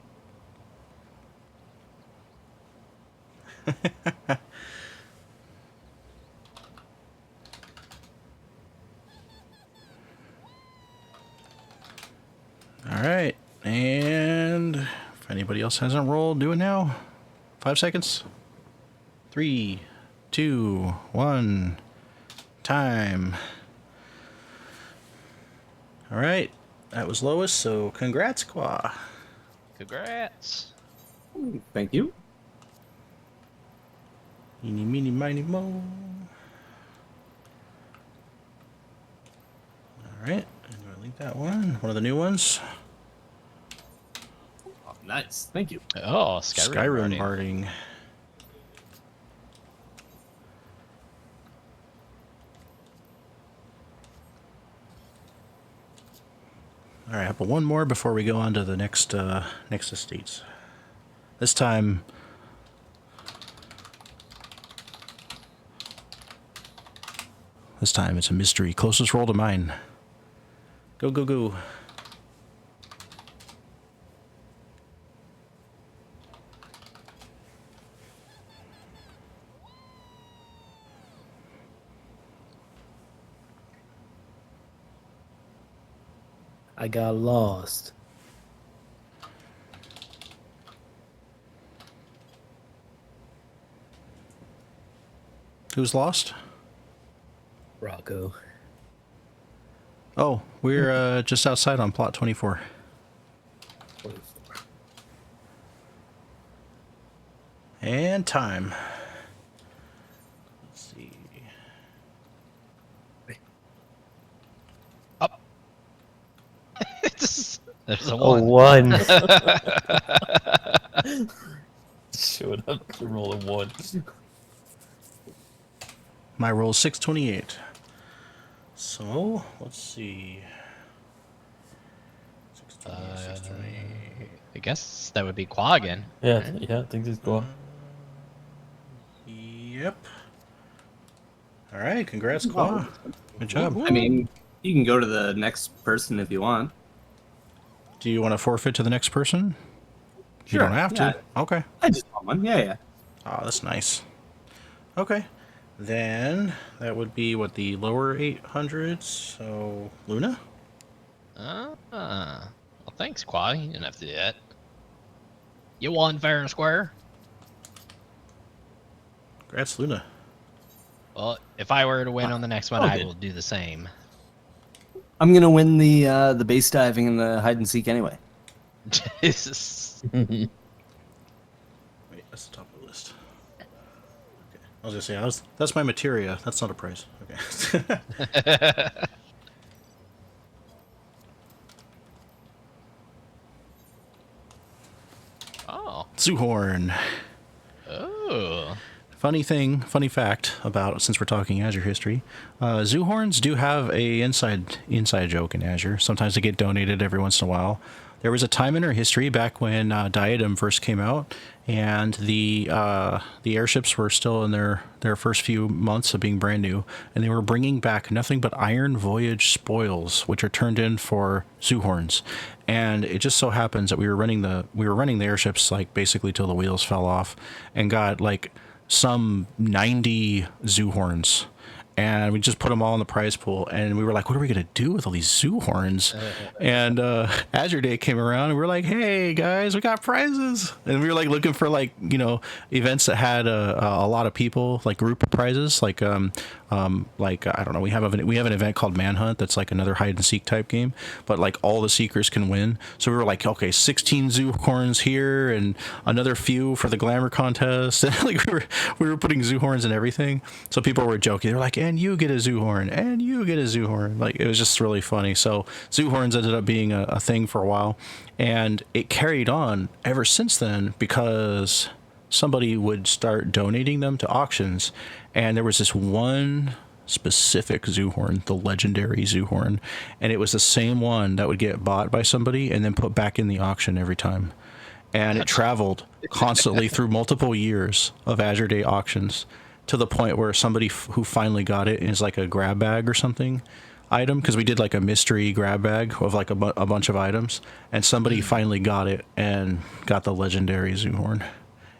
[SPEAKER 1] All right, and if anybody else hasn't rolled, do it now. 5 seconds. 3, 2, 1. Time. All right, that was Lois, so congrats, Qua.
[SPEAKER 2] Congrats.
[SPEAKER 3] Thank you.
[SPEAKER 1] Eeny, meeny, miny, mo. All right, I'm gonna link that one of the new ones.
[SPEAKER 3] Oh, nice. Thank you.
[SPEAKER 2] Oh, Skyrim barding.
[SPEAKER 1] Barding. All right, but one more before we go on to the next estates. This time, it's a mystery. Closest roll to mine. Go, go, go.
[SPEAKER 5] I got lost.
[SPEAKER 1] Who's lost?
[SPEAKER 5] Rocco.
[SPEAKER 1] Oh, we're just outside on plot 24.
[SPEAKER 5] 24.
[SPEAKER 1] And time. Let's see.
[SPEAKER 2] Up. There's a
[SPEAKER 4] Oh,
[SPEAKER 2] one.
[SPEAKER 4] one.
[SPEAKER 5] Showed up to roll a 1.
[SPEAKER 1] My roll is 628. So, let's see. 628, 628.
[SPEAKER 2] I guess that would be Qua again.
[SPEAKER 5] Yeah, I think this go.
[SPEAKER 1] Yep. All right, congrats, Qua. Good job.
[SPEAKER 3] I mean, you can go to the next person if you want.
[SPEAKER 1] Do you want to forfeit to the next person? You
[SPEAKER 3] Sure,
[SPEAKER 1] don't have to. Okay.
[SPEAKER 3] I just want one. Yeah.
[SPEAKER 1] Oh, that's nice. Okay. Then that would be what, the lower 800s. So Luna.
[SPEAKER 2] Well, thanks, Qua. You didn't have to do that. You won fair and square.
[SPEAKER 1] Congrats, Luna.
[SPEAKER 2] Well, if I were to win on the next one,
[SPEAKER 3] Oh,
[SPEAKER 2] I
[SPEAKER 3] good.
[SPEAKER 2] will do the same.
[SPEAKER 3] I'm gonna win the base diving and the hide and seek anyway.
[SPEAKER 2] Jesus.
[SPEAKER 1] Wait, that's the top of the list. Okay. I was gonna say that's my materia. That's not a prize. Okay.
[SPEAKER 2] Oh.
[SPEAKER 1] Zoohorn.
[SPEAKER 2] Oh.
[SPEAKER 1] Funny fact about, since we're talking Azure history, Zoohorns do have a inside joke in Azure. Sometimes they get donated every once in a while. There was a time in our history back when Diadem first came out, and the airships were still in their first few months of being brand new, and they were bringing back nothing but Iron Voyage spoils, which are turned in for Zoohorns. And it just so happens that we were running the airships like basically till the wheels fell off, and got like some 90 Zoohorns. And we just put them all in the prize pool, and we were like, what are we going to do with all these Zoohorns? And Azure Day came around, and we were like, hey, guys, we got prizes. And we were like looking for like, events that had a lot of people, like group prizes, like I don't know, we have an event called Manhunt that's like another hide and seek type game, but like all the seekers can win. So we were like, okay, 16 Zoohorns here and another few for the glamour contest. And like we were putting Zoohorns in everything. So people were joking. They were like, and you get a Zoohorn, and you get a Zoohorn. Like, it was just really funny. So Zoohorns ended up being a thing for a while, and it carried on ever since then because somebody would start donating them to auctions, and there was this one specific Zoohorn, the legendary Zoohorn, and it was the same one that would get bought by somebody and then put back in the auction every time. And it traveled constantly through multiple years of Azure Day auctions, to the point where somebody who finally got it is like a grab bag or something, item because we did like a mystery grab bag of like a bunch of items, and somebody finally got it and got the legendary zoo horn,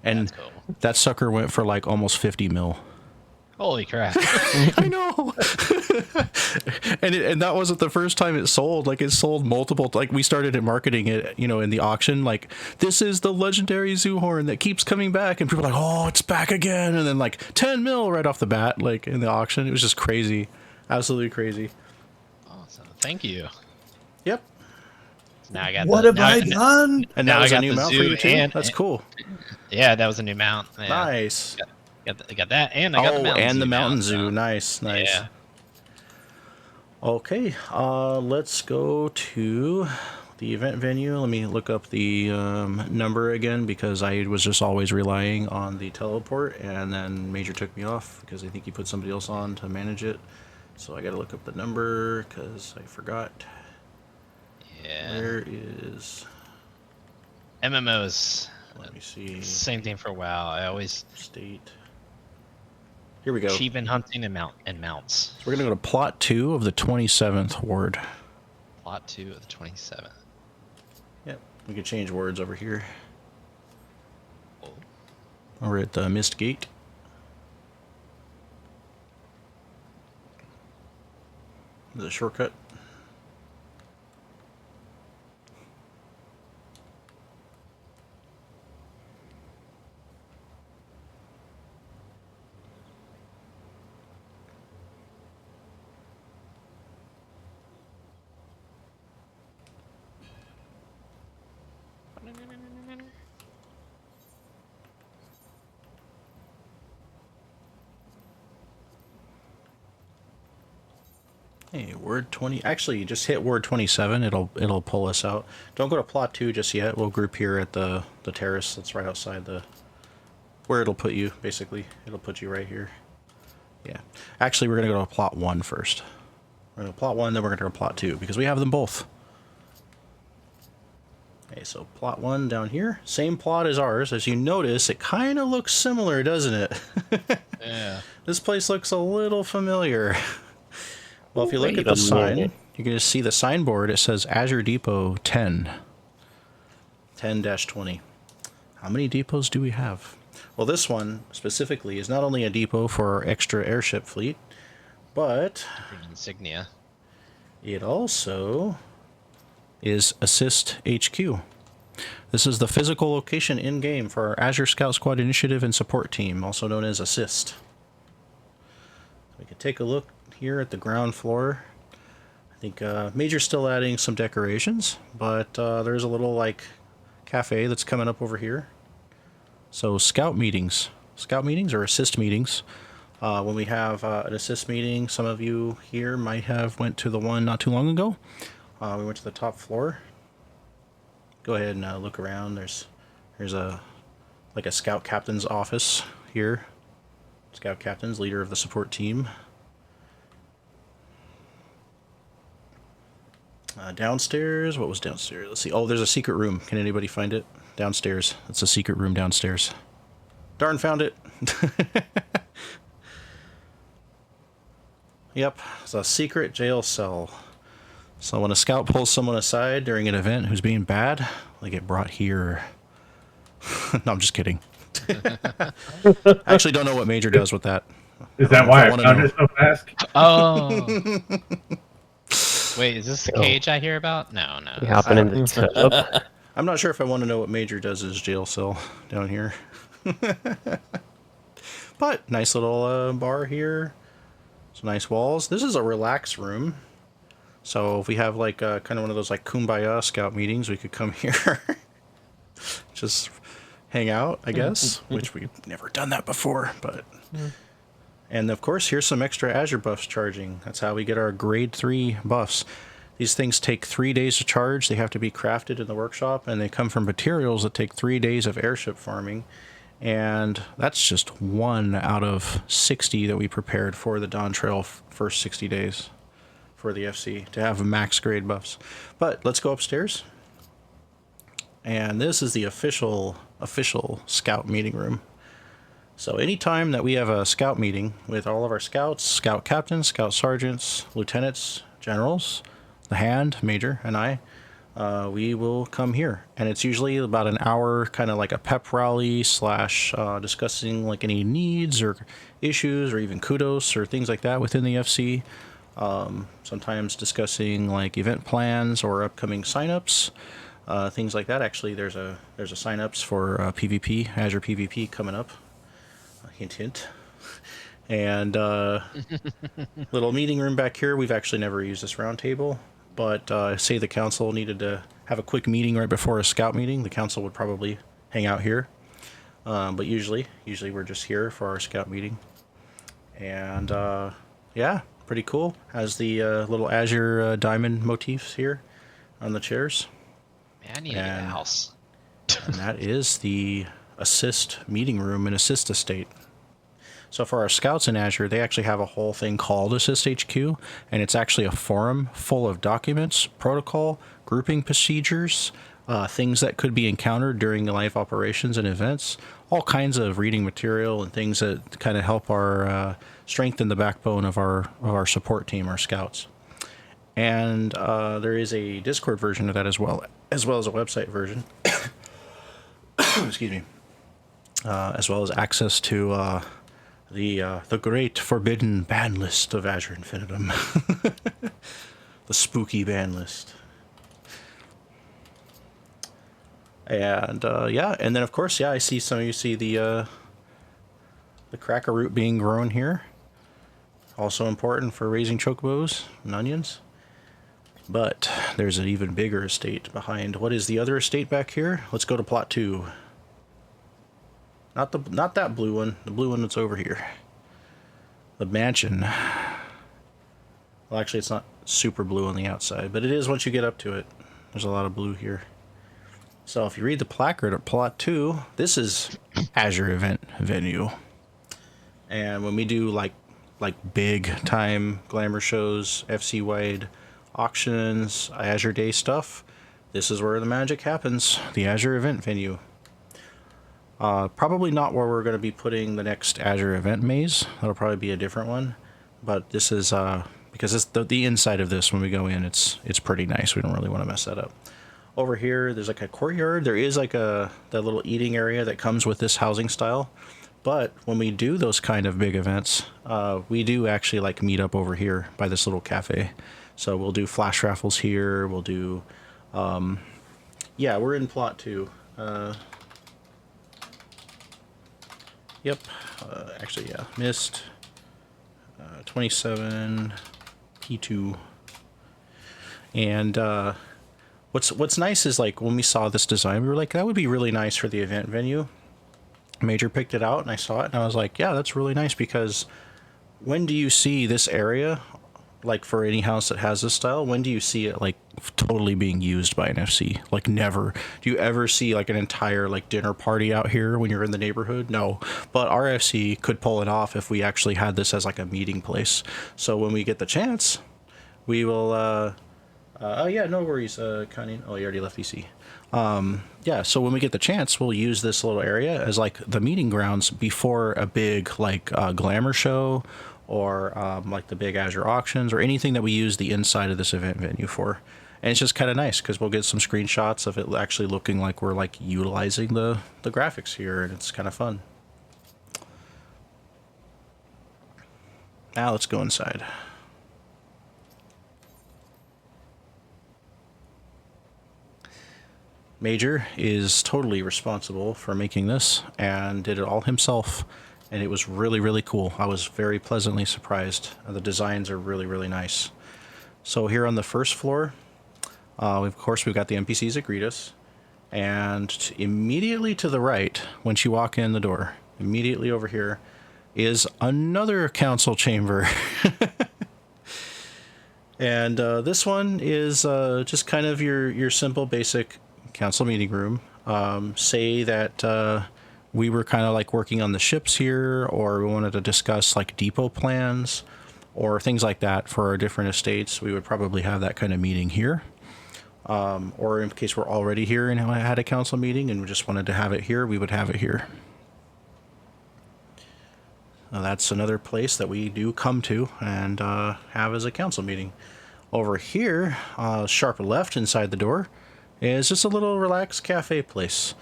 [SPEAKER 1] and
[SPEAKER 2] That's cool.
[SPEAKER 1] that sucker went for like almost 50 mil.
[SPEAKER 2] Holy crap.
[SPEAKER 1] I know. and that wasn't the first time it sold. Like, it sold multiple. Like, we started at marketing it, you know, in the auction. Like, this is the legendary zoo horn that keeps coming back, and people are like, oh, it's back again. And then like 10 mil right off the bat, like in the auction. It was just crazy, absolutely crazy.
[SPEAKER 2] Awesome. Thank you.
[SPEAKER 1] Yep.
[SPEAKER 2] Now I got
[SPEAKER 3] What
[SPEAKER 2] the,
[SPEAKER 3] have
[SPEAKER 2] now,
[SPEAKER 3] I done?
[SPEAKER 1] And
[SPEAKER 2] Now
[SPEAKER 1] that
[SPEAKER 2] I
[SPEAKER 1] was a
[SPEAKER 2] got
[SPEAKER 1] new
[SPEAKER 2] the
[SPEAKER 1] mount for
[SPEAKER 2] zoo
[SPEAKER 1] you too.
[SPEAKER 2] and-
[SPEAKER 1] That's cool.
[SPEAKER 2] Yeah, that was a new mount. Yeah.
[SPEAKER 1] Nice.
[SPEAKER 2] Got that, and I got the mountain
[SPEAKER 1] and
[SPEAKER 2] zoo
[SPEAKER 1] the mountain
[SPEAKER 2] mount,
[SPEAKER 1] zoo.
[SPEAKER 2] so-
[SPEAKER 1] Nice.
[SPEAKER 2] Yeah.
[SPEAKER 1] Okay, let's go to the event venue. Let me look up the number again because I was just always relying on the teleport, and then Major took me off because I think he put somebody else on to manage it. So I got to look up the number because I forgot.
[SPEAKER 2] Yeah.
[SPEAKER 1] Where is?
[SPEAKER 2] MMOs.
[SPEAKER 1] Let me see.
[SPEAKER 2] Same thing for WoW. I always
[SPEAKER 1] State. Here we go.
[SPEAKER 2] achievement hunting and mounts.
[SPEAKER 1] So we're gonna go to plot 2 of the 27th ward.
[SPEAKER 2] Plot 2 of the 27th.
[SPEAKER 1] Yep. We can change words over here.
[SPEAKER 2] Oh.
[SPEAKER 1] Over at the Mist Gate. The shortcut. Hey, word 20. Actually, just hit word 27. It'll pull us out. Don't go to plot 2 just yet. We'll group here at the terrace that's right outside the where it'll put you. Basically, it'll put you right here. Yeah. Actually, we're gonna go to plot 1 first. We're gonna go to plot 1, then we're gonna go to plot 2 because we have them both. Okay, so plot 1 down here, same plot as ours. As you notice, it kind of looks similar, doesn't it?
[SPEAKER 2] Yeah.
[SPEAKER 1] This place looks a little familiar. Well, if you look
[SPEAKER 4] Wait
[SPEAKER 1] at the
[SPEAKER 4] a
[SPEAKER 1] sign,
[SPEAKER 4] minute.
[SPEAKER 1] you can just see the signboard. It says Azure Depot 10. 10-20. How many depots do we have? Well, this one specifically is not only a depot for our extra airship fleet, but
[SPEAKER 2] Insignia.
[SPEAKER 1] it also is Assist HQ. This is the physical location in-game for our Azure Scout Squad Initiative and Support Team, also known as Assist. We can take a look here at the ground floor. I think Major's still adding some decorations, but there's a little like cafe that's coming up over here. So scout meetings or assist meetings. When we have an assist meeting, some of you here might have went to the one not too long ago. We went to the top floor. Go ahead and look around. There's a scout captain's office here. Scout captain's leader of the support team. Downstairs, what was downstairs? Let's see. Oh, there's a secret room. Can anybody find it? Downstairs. It's a secret room downstairs. Darn, found it. Yep, it's a secret jail cell. So when a scout pulls someone aside during an event who's being bad, they get brought here. No, I'm just kidding. I actually don't know what Major does with that.
[SPEAKER 6] Is that why I
[SPEAKER 1] wanna
[SPEAKER 6] found
[SPEAKER 1] know.
[SPEAKER 6] it so fast?
[SPEAKER 2] Oh. Wait, is this the cage I hear about? No.
[SPEAKER 4] You hopping in the tub?
[SPEAKER 1] I'm not sure if I want to know what Major does in his jail cell down here. But nice little bar here. Some nice walls. This is a relax room. So if we have like kind of one of those like kumbaya scout meetings, we could come here. Just hang out, I guess, which we've never done that before, but... And of course, here's some extra Azure buffs charging. That's how we get our grade 3 buffs. These things take 3 days to charge. They have to be crafted in the workshop, and they come from materials that take 3 days of airship farming. And that's just 1 out of 60 that we prepared for the Dawn Trail first 60 days for the FC to have max grade buffs. But let's go upstairs. And this is the official scout meeting room. So anytime that we have a scout meeting with all of our scouts, scout captains, scout sergeants, lieutenants, generals, the Hand, Major, and I, we will come here. And it's usually about an hour, kind of like a pep rally slash discussing like any needs or issues or even kudos or things like that within the FC. Sometimes discussing like event plans or upcoming signups, things like that. Actually, there's a signups for PvP, Azure PvP coming up. Hint, hint. And little meeting room back here. We've actually never used this round table, but say the council needed to have a quick meeting right before a scout meeting, the council would probably hang out here. But usually we're just here for our scout meeting. And yeah, pretty cool. Has the little Azure diamond motifs here on the chairs.
[SPEAKER 2] Man, I need to get a house.
[SPEAKER 1] And that is the assist meeting room and assist estate. So for our scouts in Azure, they actually have a whole thing called Assist HQ, and it's actually a forum full of documents, protocol, grouping procedures, things that could be encountered during live operations and events, all kinds of reading material and things that kind of help our strengthen the backbone of our support team, our scouts. And there is a Discord version of that as well as a website version. Excuse me. As well as access to the great forbidden ban list of Azure Infinitum. The spooky ban list. And yeah, and then of course, yeah, I see some of you see the cracker root being grown here. Also important for raising chocobos and onions. But there's an even bigger estate behind. What is the other estate back here? Let's go to plot 2. Not that blue one. The blue one that's over here. The mansion. Well, actually, it's not super blue on the outside, but it is once you get up to it. There's a lot of blue here. So if you read the placard at plot 2, this is Azure event venue. And when we do like big time glamour shows, FC wide auctions, Azure Day stuff, this is where the magic happens. The Azure event venue. Probably not where we're going to be putting the next Azure event maze. That'll probably be a different one. But this is because it's the inside of this when we go in, it's pretty nice. We don't really want to mess that up. Over here, there's like a courtyard. There is like that little eating area that comes with this housing style. But when we do those kind of big events, we do actually like meet up over here by this little cafe. So we'll do flash raffles here. We'll do, yeah, we're in plot 2. Yep. Actually, yeah. Missed. 27. P2. And what's nice is like when we saw this design, we were like, that would be really nice for the event venue. Major picked it out and I saw it and I was like, yeah, that's really nice, because when do you see this area, like for any house that has this style, when do you see it like totally being used by an FC? Like never. Do you ever see like an entire like dinner party out here when you're in the neighborhood? No. But our FC could pull it off if we actually had this as like a meeting place. So when we get the chance, we will oh yeah, no worries, Connie. Oh, you already left VC. Yeah, so when we get the chance, we'll use this little area as like the meeting grounds before a big like glamour show, or like the big Azure auctions, or anything that we use the inside of this event venue for. And it's just kind of nice because we'll get some screenshots of it actually looking like we're like utilizing the graphics here, and it's kind of fun. Now let's go inside. Major is totally responsible for making this and did it all himself, and it was really, really cool. I was very pleasantly surprised. The designs are really, really nice. So here on the first floor, of course, we've got the NPCs that greet us, and immediately to the right, once you walk in the door, immediately over here is another council chamber. And this one is just kind of your simple, basic council meeting room. Say that we were kind of like working on the ships here, or we wanted to discuss like depot plans or things like that for our different estates, we would probably have that kind of meeting here. Or in case we're already here and had a council meeting and we just wanted to have it here, we would have it here. Now that's another place that we do come to and have as a council meeting. Over here, sharp left inside the door, is just a little relaxed cafe place.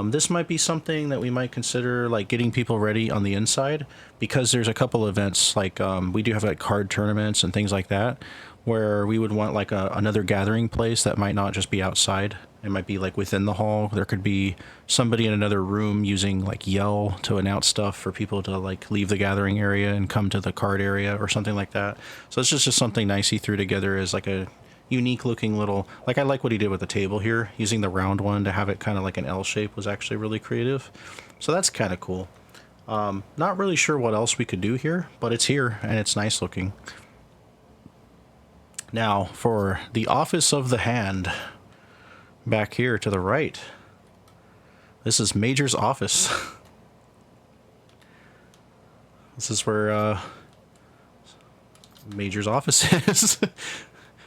[SPEAKER 1] This might be something that we might consider like getting people ready on the inside, because there's a couple events like we do have like card tournaments and things like that, where we would want like another gathering place that might not just be outside. It might be like within the hall. There could be somebody in another room using like yell to announce stuff for people to like leave the gathering area and come to the card area or something like that. So it's just something nice he threw together as like a unique looking little, like I like what he did with the table here, using the round one to have it kind of like an L shape was actually really creative. So that's kind of cool. Not really sure what else we could do here, but it's here and it's nice looking. Now for the office of the hand, back here to the right, this is Major's office. This is where Major's office is.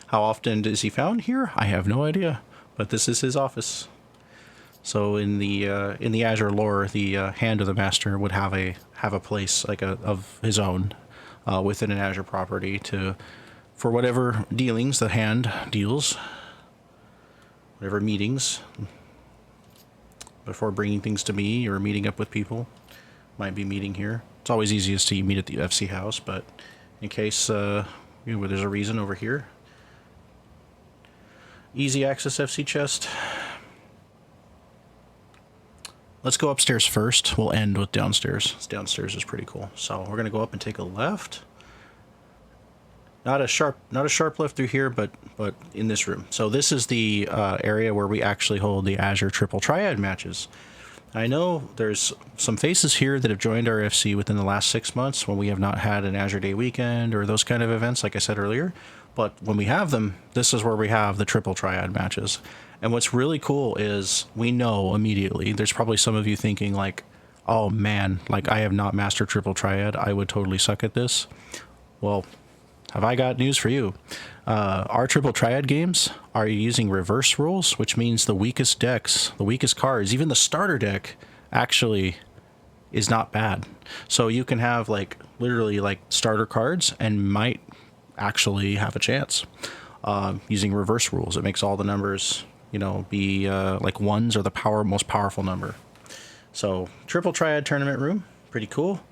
[SPEAKER 1] How often is he found here? I have no idea, but this is his office. So in the Azure lore, the hand of the master would have a place like of his own within an Azure property for whatever dealings the hand deals, whatever meetings, before bringing things to me or meeting up with people. Might be meeting here. It's always easiest to meet at the FC house, but in case where there's a reason over here. Easy access FC chest. Let's go upstairs first. We'll end with downstairs. Downstairs is pretty cool. So we're gonna go up and take a left. Not a sharp left through here, but in this room. So this is the area where we actually hold the Azure Triple Triad matches. I know there's some faces here that have joined our FC within the last 6 months when we have not had an Azure Day weekend or those kind of events, like I said earlier. But when we have them, this is where we have the Triple Triad matches. And what's really cool is we know immediately, there's probably some of you thinking like, oh man, like I have not mastered Triple Triad. I would totally suck at this. Well, have I got news for you? Our Triple Triad games are using reverse rules, which means the weakest decks, the weakest cards, even the starter deck actually is not bad. So you can have like literally like starter cards and might actually have a chance using reverse rules. It makes all the numbers, be like ones are the most powerful number. So Triple Triad tournament room, pretty cool.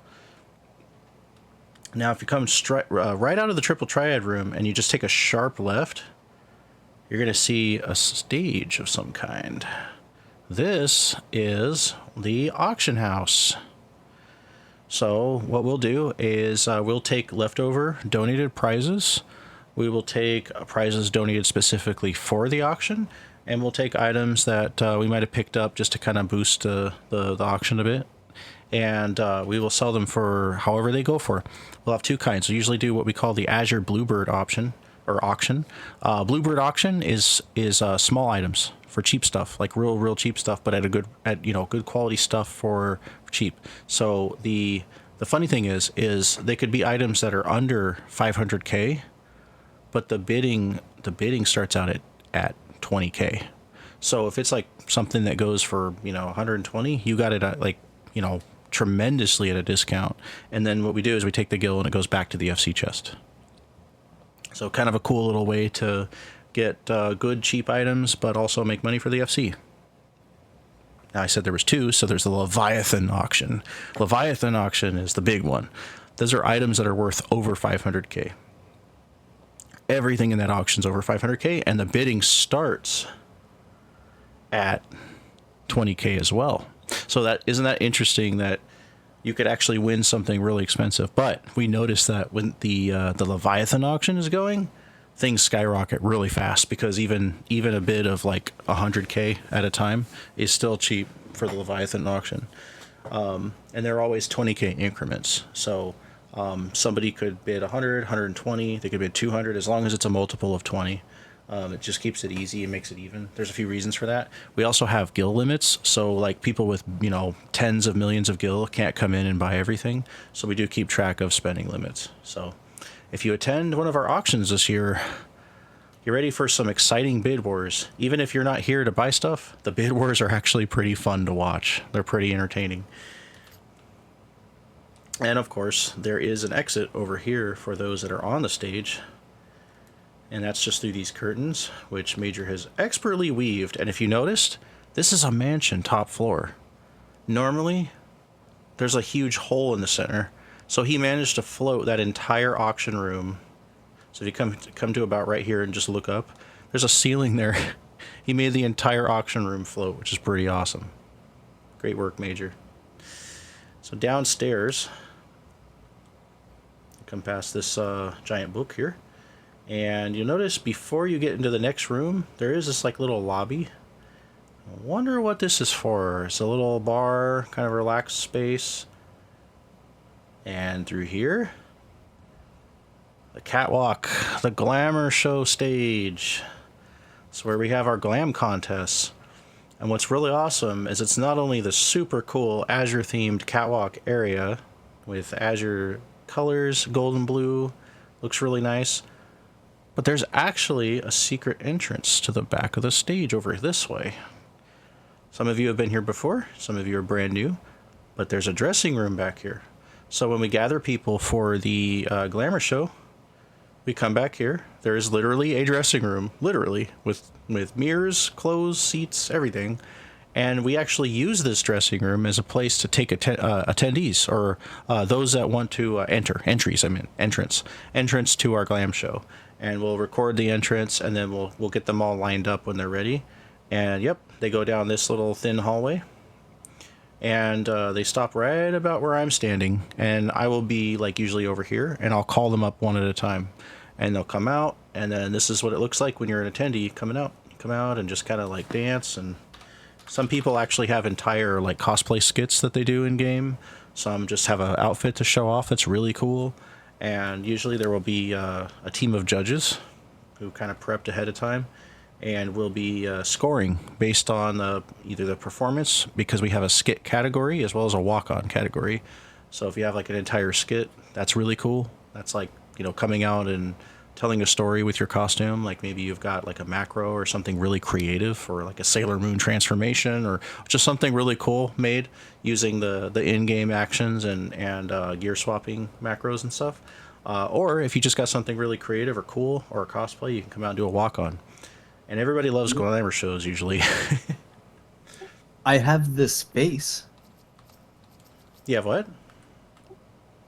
[SPEAKER 1] Now, if you come right out of the Triple Triad room and you just take a sharp left, you're going to see a stage of some kind. This is the auction house. So what we'll do is we'll take leftover donated prizes. We will take prizes donated specifically for the auction, and we'll take items that we might have picked up just to kind of boost the auction a bit. And we will sell them for however they go for. We'll have two kinds. We usually do what we call the Azure Bluebird option or auction. Bluebird auction is small items for cheap stuff, like real cheap stuff, but at good quality stuff for cheap. So the funny thing is they could be items that are under 500K, but the bidding starts out at 20K. So if it's like something that goes for 120, you got it at like tremendously at a discount. And then what we do is we take the gil and it goes back to the FC chest. So kind of a cool little way to get good cheap items, but also make money for the FC. Now I said there was two, so there's the Leviathan auction. Leviathan auction is the big one. Those are items that are worth over 500K. Everything in that auction is over 500K, and the bidding starts at 20K as well. So isn't that interesting that you could actually win something really expensive? But we noticed that when the Leviathan auction is going, things skyrocket really fast, because even a bid of like 100K at a time is still cheap for the Leviathan auction. And they're always 20K increments. So somebody could bid 100, 120, they could bid 200, as long as it's a multiple of 20. It just keeps it easy and makes it even. There's a few reasons for that. We also have gil limits, so like people with tens of millions of gil can't come in and buy everything. So we do keep track of spending limits. So if you attend one of our auctions this year, get ready for some exciting bid wars. Even if you're not here to buy stuff, the bid wars are actually pretty fun to watch. They're pretty entertaining. And of course, there is an exit over here for those that are on the stage. And that's just through these curtains, which Major has expertly weaved. And if you noticed, this is a mansion top floor. Normally, there's a huge hole in the center. So he managed to float that entire auction room. So if you come to about right here and just look up, there's a ceiling there. He made the entire auction room float, which is pretty awesome. Great work, Major. So downstairs, come past this giant book here. And you'll notice before you get into the next room, there is this like little lobby. I wonder what this is for. It's a little bar, kind of relaxed space. And through here, the catwalk, the glamour show stage. It's where we have our glam contests. And what's really awesome is it's not only the super cool Azure themed catwalk area with Azure colors, gold and blue, looks really nice. But there's actually a secret entrance to the back of the stage over this way. Some of you have been here before, some of you are brand new, but there's a dressing room back here. So when we gather people for the glamour show, we come back here. There is literally a dressing room, literally, with mirrors, clothes, seats, everything. And we actually use this dressing room as a place to take attendees, or those that want to entrance to our glam show. And we'll record the entrance, and then we'll get them all lined up when they're ready. And yep, they go down this little thin hallway, and they stop right about where I'm standing, and I will be like usually over here, and I'll call them up one at a time, and they'll come out, and then this is what it looks like when you're an attendee coming out. You come out and just kind of like dance, and some people actually have entire like cosplay skits that they do in game. Some just have an outfit to show off that's really cool. And usually there will be a team of judges who kind of prepped ahead of time, and we'll be scoring based on either the performance, because we have a skit category as well as a walk-on category. So if you have like an entire skit, that's really cool. That's like, you know, coming out and telling a story with your costume. Like maybe you've got like a macro or something really creative, or like a Sailor Moon transformation, or just something really cool made using the in-game actions and gear swapping macros and stuff. Or if you just got something really creative or cool, or a cosplay, you can come out and do a walk-on. And everybody loves glamour shows usually.
[SPEAKER 3] I have this face.
[SPEAKER 1] You have what?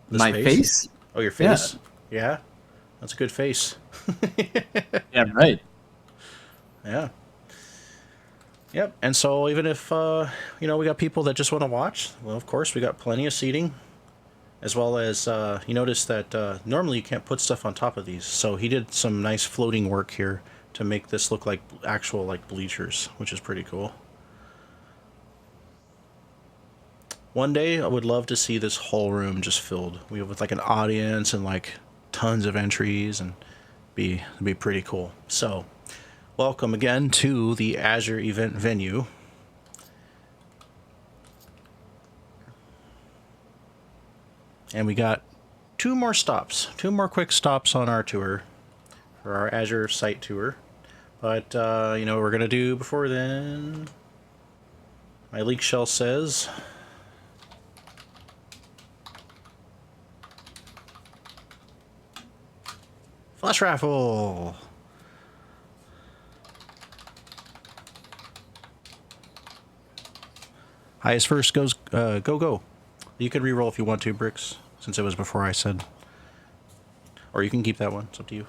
[SPEAKER 1] This
[SPEAKER 3] My face?
[SPEAKER 1] Oh, your face? Yeah. That's a good face.
[SPEAKER 3] Yeah, right.
[SPEAKER 1] Yeah. Yep. And so even if, we got people that just want to watch, well, of course, we got plenty of seating. As well as, you notice that normally you can't put stuff on top of these. So he did some nice floating work here to make this look like actual like bleachers, which is pretty cool. One day I would love to see this whole room just filled with like an audience and like tons of entries, and it'd be pretty cool. So welcome again to the Azure event venue. And we got two more quick stops on our tour for our Azure site tour. But, what we're going to do before then, my leak shell says, flash raffle. Highest first goes, go. You can re-roll if you want to, Bricks, since it was before I said. Or you can keep that one. It's up to you.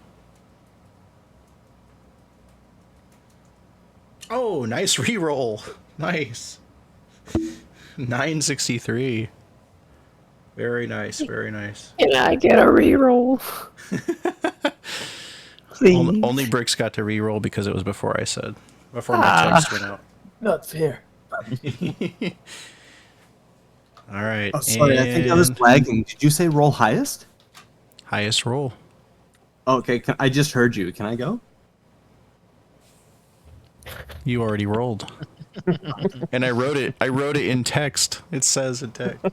[SPEAKER 1] Oh, nice re-roll. Nice. 963. Very nice, very nice.
[SPEAKER 4] Can I get a reroll? Please.
[SPEAKER 1] Only Bricks got to re-roll because it was before I said. Before my text went out.
[SPEAKER 5] Not fair.
[SPEAKER 1] All right.
[SPEAKER 3] Oh, sorry, I think I was lagging. Did you say roll highest?
[SPEAKER 1] Highest roll.
[SPEAKER 3] Okay, I just heard you. Can I go?
[SPEAKER 1] You already rolled. And I wrote it in text. It says in text.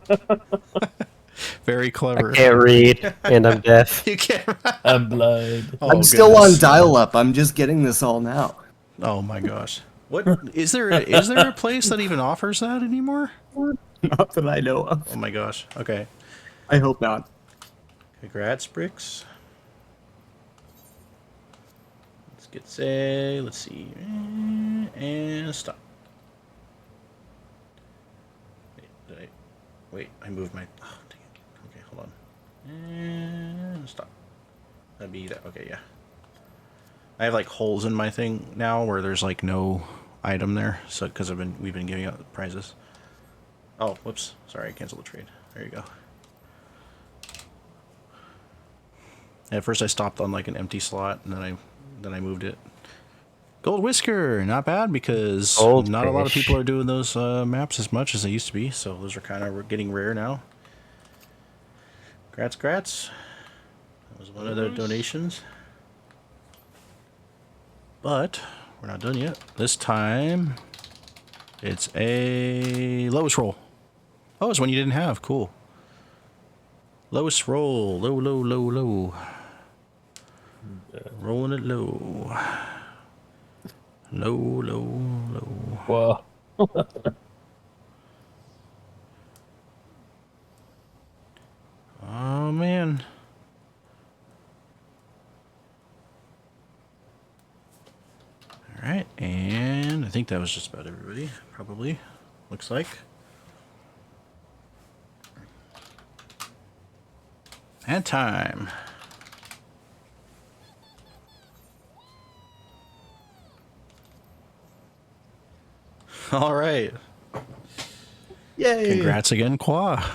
[SPEAKER 1] Very clever.
[SPEAKER 4] I can't read, and I'm deaf.
[SPEAKER 1] You can't.
[SPEAKER 5] I'm blind.
[SPEAKER 1] Oh,
[SPEAKER 3] I'm still on
[SPEAKER 1] goodness.
[SPEAKER 3] dial-up. I'm just getting this all now.
[SPEAKER 1] Oh my gosh. What is there a place that even offers that anymore?
[SPEAKER 3] Not that I know of.
[SPEAKER 1] Oh my gosh. Okay.
[SPEAKER 3] I hope not.
[SPEAKER 1] Congrats, Bricks. Gets a, let's see, and stop. Wait, I moved my, oh, dang it. Okay, hold on. And stop. That'd be that, okay, yeah. I have like holes in my thing now where there's like no item there, so because we've been giving out prizes. Oh, whoops, sorry, I canceled the trade. There you go. At first I stopped on like an empty slot, and then I moved it. Gold Whisker, not bad, because not a lot of people are doing those maps as much as they used to be, so those are kind of getting rare now. Grats. That was one of the donations. But we're not done yet. This time it's a lowest roll. Oh, it's one you didn't have. Cool. Lowest roll. Low. Rolling it low. Low.
[SPEAKER 5] Whoa.
[SPEAKER 1] Oh, man. All right, and I think that was just about everybody, probably. Looks like. And time. All right.
[SPEAKER 3] Yay!
[SPEAKER 1] Congrats again, Qua.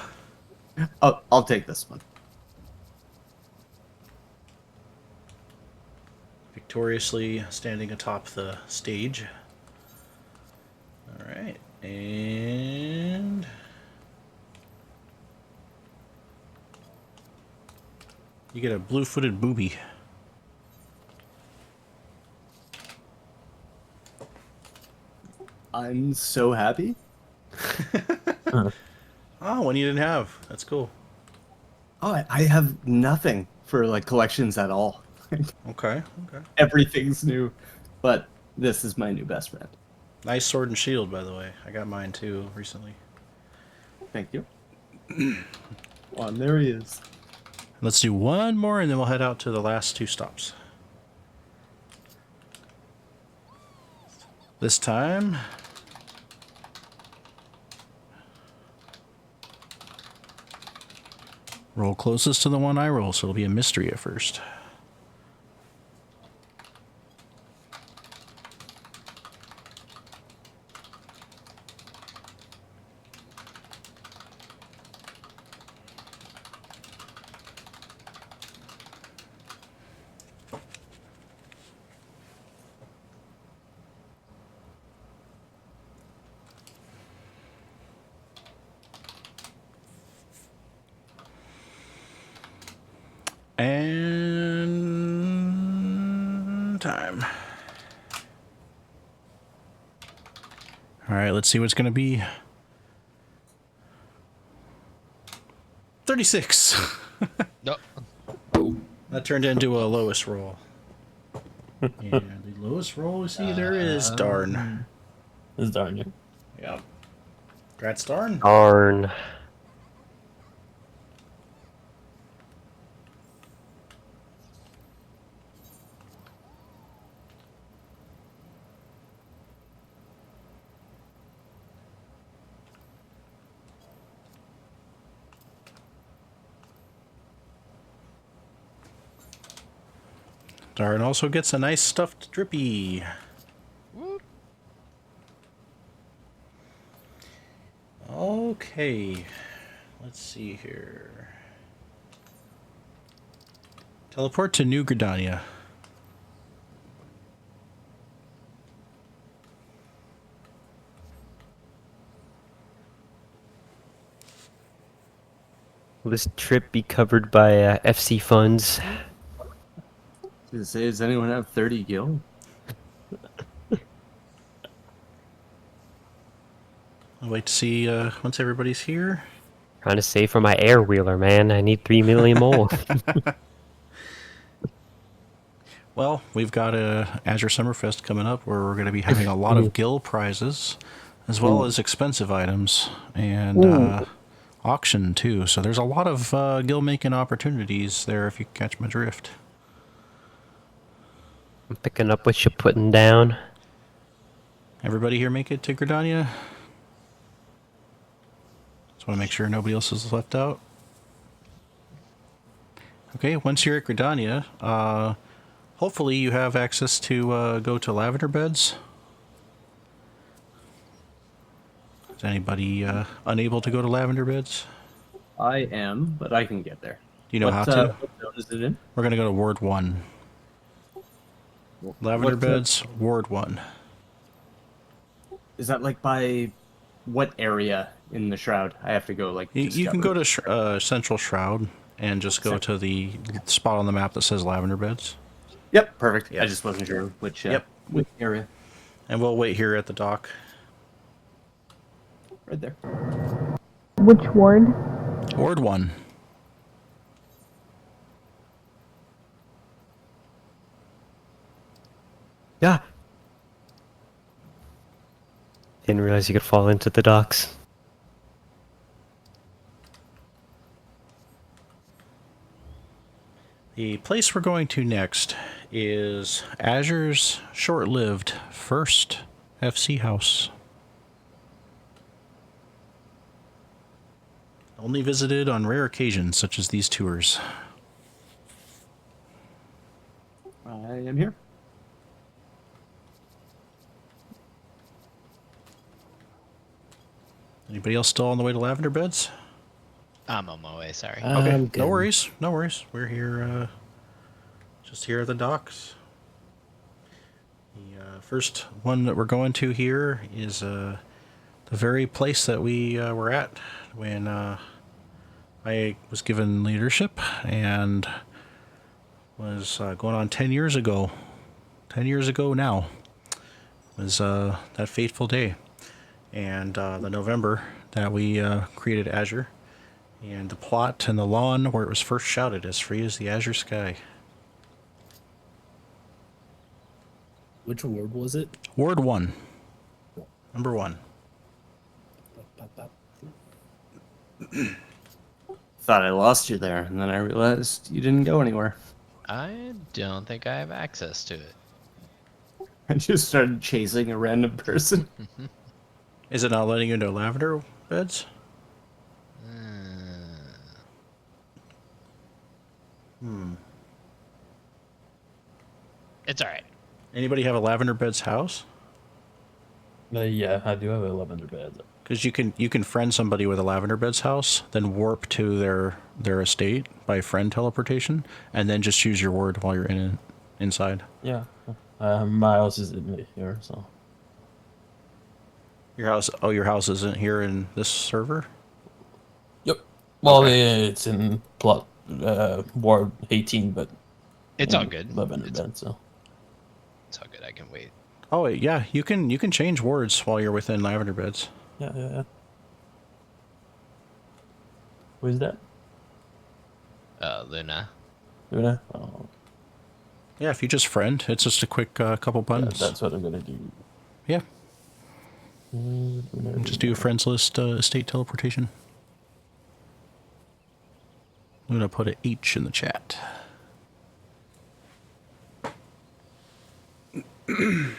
[SPEAKER 3] Oh, I'll take this one.
[SPEAKER 1] Victoriously standing atop the stage. All right, and you get a blue-footed booby.
[SPEAKER 3] I'm so happy.
[SPEAKER 1] Oh, one you didn't have. That's cool.
[SPEAKER 3] Oh, I have nothing for like collections at all.
[SPEAKER 1] Okay.
[SPEAKER 3] Everything's new, but this is my new best friend.
[SPEAKER 1] Nice sword and shield, by the way. I got mine too recently.
[SPEAKER 3] Thank you. On there he is.
[SPEAKER 1] Let's do one more, and then we'll head out to the last two stops. This time, roll closest to the one I roll, so it'll be a mystery at first. And time. All right, let's see what's going to be. 36.
[SPEAKER 2] No.
[SPEAKER 1] That turned into a lowest roll. And the lowest roll we see there is darn.
[SPEAKER 5] This is darn you.
[SPEAKER 1] Yep. Congrats, darn.
[SPEAKER 4] Darn.
[SPEAKER 1] Darn also gets a nice stuffed drippy. Okay. Let's see here. Teleport to New Gridania.
[SPEAKER 4] Will this trip be covered by FC funds?
[SPEAKER 3] Does anyone have 30 gil?
[SPEAKER 1] I'll wait to see once everybody's here.
[SPEAKER 4] Trying to save for my air wheeler, man. I need 3 million more.
[SPEAKER 1] Well, we've got a Azure Summerfest coming up where we're going to be having a lot of guild prizes, as well as expensive items, and auction too. So there's a lot of guild making opportunities there if you catch my drift.
[SPEAKER 4] I'm picking up what you're putting down.
[SPEAKER 1] Everybody here make it to Gridania? Just want to make sure nobody else is left out. Okay, once you're at Gridania, hopefully you have access to go to lavender beds. Is anybody unable to go to lavender beds?
[SPEAKER 3] I am, but I can get there.
[SPEAKER 1] Do you know how to?
[SPEAKER 3] What zone is it in?
[SPEAKER 1] We're gonna go to Ward 1. Lavender
[SPEAKER 3] What,
[SPEAKER 1] beds, Ward 1.
[SPEAKER 3] is that like by what area in the Shroud? I have to go like.
[SPEAKER 1] You can go to Central Shroud and just go to the spot on the map that says lavender beds.
[SPEAKER 3] Yep, perfect.
[SPEAKER 1] Yeah.
[SPEAKER 3] I just wasn't sure which.
[SPEAKER 1] Yep.
[SPEAKER 3] Which area?
[SPEAKER 1] And we'll wait here at the dock.
[SPEAKER 3] Right there.
[SPEAKER 6] Which ward?
[SPEAKER 1] Ward 1.
[SPEAKER 4] Yeah. Didn't realize you could fall into the docks.
[SPEAKER 1] The place we're going to next is Azure's short-lived first FC house. Only visited on rare occasions such as these tours.
[SPEAKER 3] I am here.
[SPEAKER 1] Anybody else still on the way to lavender beds?
[SPEAKER 2] I'm on my way, sorry.
[SPEAKER 1] Okay, no worries, no worries. We're here, just here at the docks. The first one that we're going to here is the very place that we were at when I was given leadership and was going on 10 years ago. 10 years ago now was that fateful day. And the November that we created Azure. And the plot and the lawn where it was first shouted, as free as the Azure Sky.
[SPEAKER 5] Which ward was it?
[SPEAKER 1] Ward 1. Number 1.
[SPEAKER 3] Thought I lost you there, and then I realized you didn't go anywhere.
[SPEAKER 2] I don't think I have access to it.
[SPEAKER 3] I just started chasing a random person.
[SPEAKER 1] Is it not letting you into lavender beds?
[SPEAKER 2] It's alright.
[SPEAKER 1] Anybody have a lavender beds house?
[SPEAKER 5] Yeah, I do have a lavender bed.
[SPEAKER 1] Because you can friend somebody with a lavender beds house, then warp to their estate by friend teleportation, and then just use your word while you're inside.
[SPEAKER 5] Yeah. My house is in here, so.
[SPEAKER 1] Your house isn't here in this server?
[SPEAKER 5] Yep. Well, it's in plot ward 18, but
[SPEAKER 2] It's all good.
[SPEAKER 5] lavender
[SPEAKER 2] It's,
[SPEAKER 5] bed, so.
[SPEAKER 2] it's all good. I can wait.
[SPEAKER 1] Oh yeah, you can change words while you're within lavender beds.
[SPEAKER 5] Yeah. Who is that?
[SPEAKER 2] Luna.
[SPEAKER 5] Luna? Oh,
[SPEAKER 1] Yeah, if you just friend, it's just a quick couple
[SPEAKER 5] yeah,
[SPEAKER 1] buttons.
[SPEAKER 5] that's what I'm gonna do.
[SPEAKER 1] Yeah. Just do a friends list estate teleportation. I'm gonna put an H in the chat.
[SPEAKER 2] I'm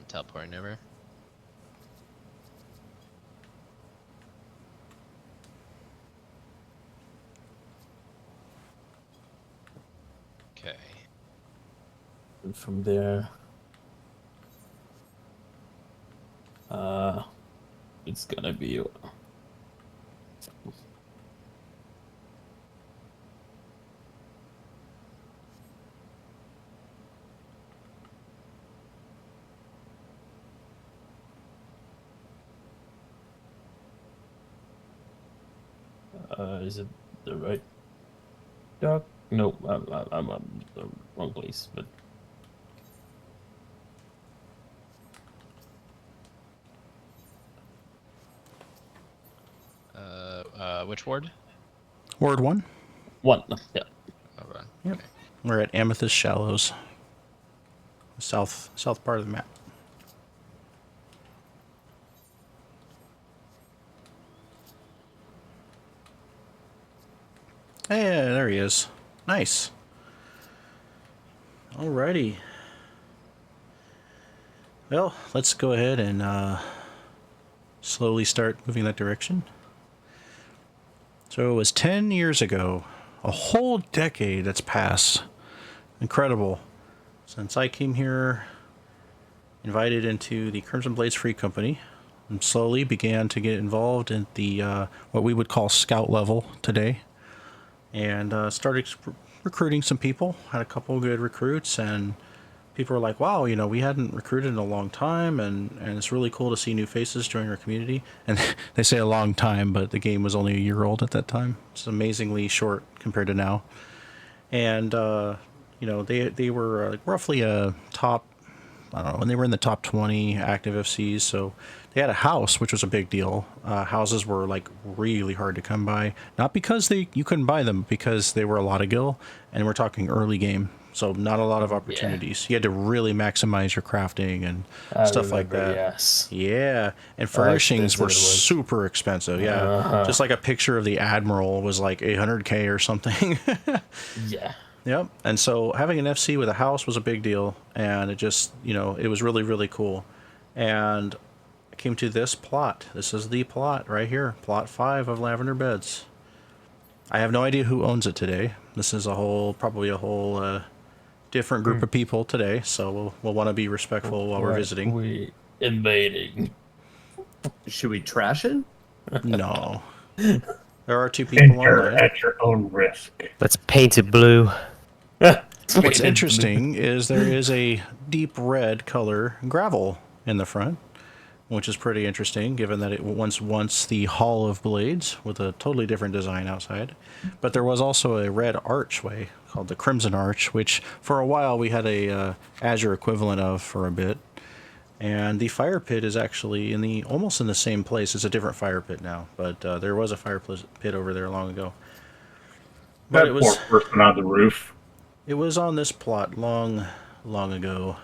[SPEAKER 2] teleporting over. Okay.
[SPEAKER 5] And from there, it's gonna be. Is it the right dock? No, I'm on the wrong place, but.
[SPEAKER 2] Which ward?
[SPEAKER 1] Word 1.
[SPEAKER 5] One, yeah.
[SPEAKER 2] Oh, run.
[SPEAKER 1] Yep.
[SPEAKER 2] Okay.
[SPEAKER 1] We're at Amethyst Shallows, south part of the map. Yeah, there he is. Nice. Alrighty. Well, let's go ahead and slowly start moving that direction. So it was 10 years ago, a whole decade that's passed. Incredible. Since I came here, invited into the Crimson Blades Free Company, and slowly began to get involved in the what we would call scout level today, and started recruiting some people. Had a couple of good recruits, and people were like, wow, you know, we hadn't recruited in a long time, and it's really cool to see new faces join our community. And they say a long time, but the game was only a year old at that time. It's amazingly short compared to now. And, you know, they were roughly a top, I don't know, and they were in the top 20 active FCs, so they had a house, which was a big deal. Houses were, like, really hard to come by. Not because you couldn't buy them, because they were a lot of gil, and we're talking early game. So not a lot of opportunities. You had to really maximize your crafting and stuff like that.
[SPEAKER 5] Yes.
[SPEAKER 1] Yeah, and furnishings were super expensive. Yeah, just like a picture of the Admiral was like 800K or something.
[SPEAKER 5] Yeah.
[SPEAKER 1] Yep. And so having an FC with a house was a big deal, and it just, you know, it was really, really cool. And I came to this plot. This is the plot right here, plot 5 of Lavender Beds. I have no idea who owns it today. This is probably a whole different group of people today, so we'll want to be respectful while we're visiting.
[SPEAKER 5] We invading.
[SPEAKER 3] Should we trash it?
[SPEAKER 1] No. There are 2 people online.
[SPEAKER 7] At your own risk.
[SPEAKER 4] Let's paint it blue.
[SPEAKER 1] What's interesting is there is a deep red color gravel in the front, which is pretty interesting, given that it was once the Hall of Blades with a totally different design outside. But there was also a red archway called the Crimson Arch, which for a while we had a Azure equivalent of for a bit. And the fire pit is actually almost in the same place. It's a different fire pit now, but there was a fire pit over there long ago. But
[SPEAKER 7] That poor person on the roof.
[SPEAKER 1] It was on this plot long ago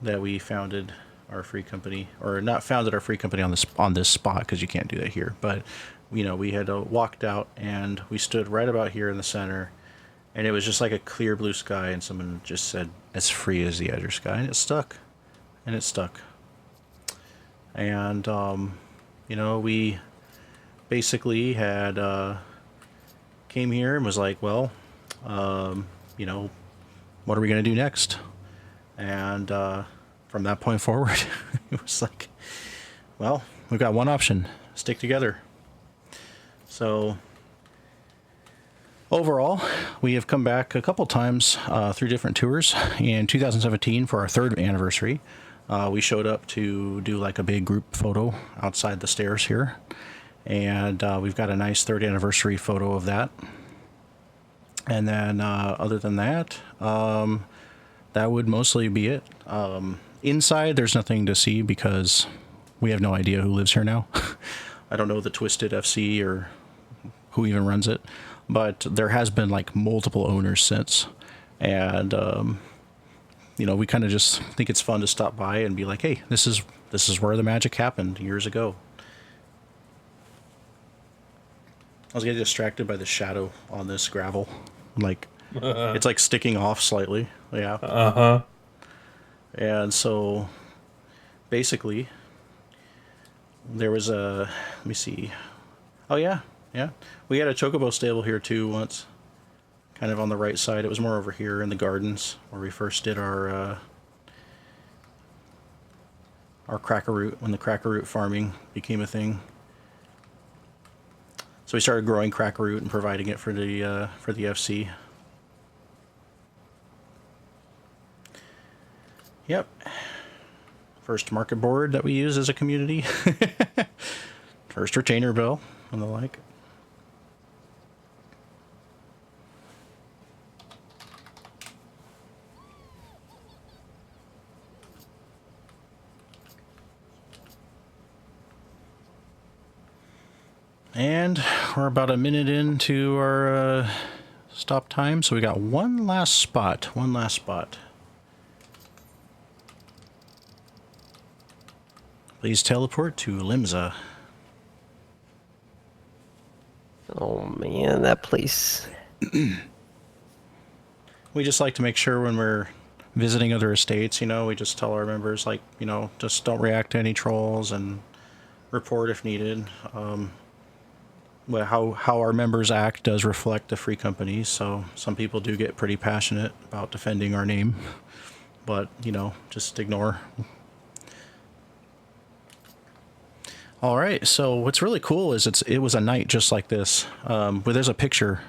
[SPEAKER 1] that we founded our free company, or not founded our free company on this spot, because you can't do that here. But you know, we had walked out and we stood right about here in the center, and it was just like a clear blue sky, and someone just said, "As free as the Azure Sky," and it stuck, and it stuck. And you know, we basically had came here and was like, well, you know, what are we gonna do next? And from that point forward, it was like, well, we've got one option: stick together. So overall, we have come back a couple times through different tours. In 2017, for our 3rd anniversary, we showed up to do like a big group photo outside the stairs here, and we've got a nice 3rd anniversary photo of that. And then other than that, that would mostly be it. Inside, there's nothing to see because we have no idea who lives here now. I don't know the Twisted FC or who even runs it, but there has been like multiple owners since. And, you know, we kind of just think it's fun to stop by and be like, hey, this is where the magic happened years ago. I was getting distracted by the shadow on this gravel. Like, it's like sticking off slightly. Yeah.
[SPEAKER 5] Uh-huh.
[SPEAKER 1] And so basically there was let me see. Oh yeah. We had a chocobo stable here too once, kind of on the right side. It was more over here in the gardens where we first did our cracker root, when the cracker root farming became a thing. So we started growing cracker root and providing it for the FC. Yep. First market board that we use as a community. First retainer bill and the like. And we're about a minute into our stop time. So we got one last spot. Please teleport to Limsa.
[SPEAKER 4] Oh man, that place.
[SPEAKER 1] We just like to make sure when we're visiting other estates, we just tell our members, like, just don't react to any trolls and report if needed. How our members act does reflect the free company, so some people do get pretty passionate about defending our name, but, just ignore. All right, so what's really cool is it was a night just like this. Where there's a picture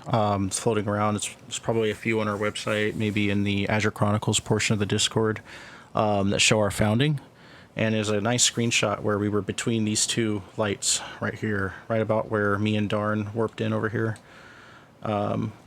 [SPEAKER 1] floating around. It's probably a few on our website, maybe in the Azure Chronicles portion of the Discord, that show our founding. And there's a nice screenshot where we were between these two lights right here, right about where me and Darn warped in over here.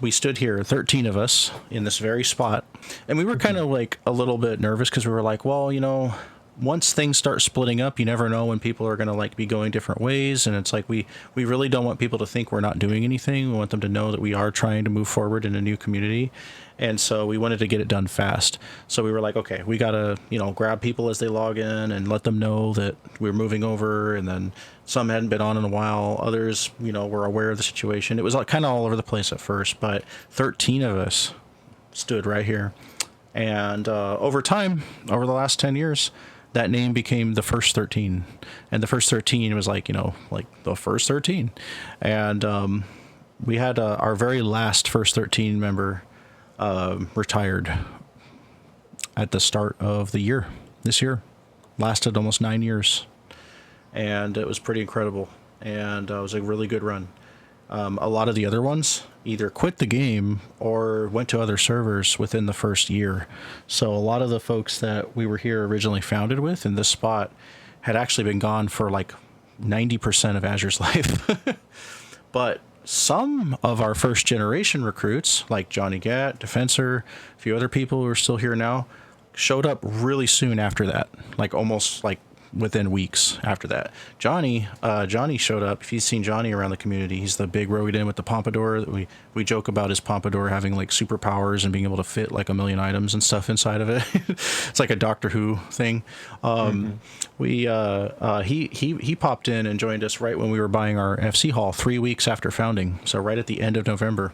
[SPEAKER 1] We stood here, 13 of us, in this very spot. And we were kind of like a little bit nervous because we were like, well, once things start splitting up, you never know when people are going to like be going different ways. And it's like, we really don't want people to think we're not doing anything. We want them to know that we are trying to move forward in a new community. And so we wanted to get it done fast. So we were like, okay, we got to, grab people as they log in and let them know that we're moving over. And then some hadn't been on in a while. Others, were aware of the situation. It was kind of all over the place at first, but 13 of us stood right here. And over time, over the last 10 years, that name became the First 13. And the First 13 was like the First 13. And we had our very last First 13 member retired at the start of the year, this year. Lasted almost 9 years. And it was pretty incredible. And it was a really good run. A lot of the other ones either quit the game or went to other servers within the first year. So a lot of the folks that we were here originally founded with in this spot had actually been gone for like 90% of Azure's life. But some of our first generation recruits, like Johnny Gatt, Defensor, a few other people who are still here now, showed up really soon after that, like almost like within weeks after that. Johnny showed up. If you've seen Johnny around the community, he's the big rodent with the pompadour. We joke about his pompadour having like superpowers and being able to fit like a million items and stuff inside of it. It's like a Doctor Who thing. He popped in and joined us right when we were buying our FC hall 3 weeks after founding. So right at the end of November.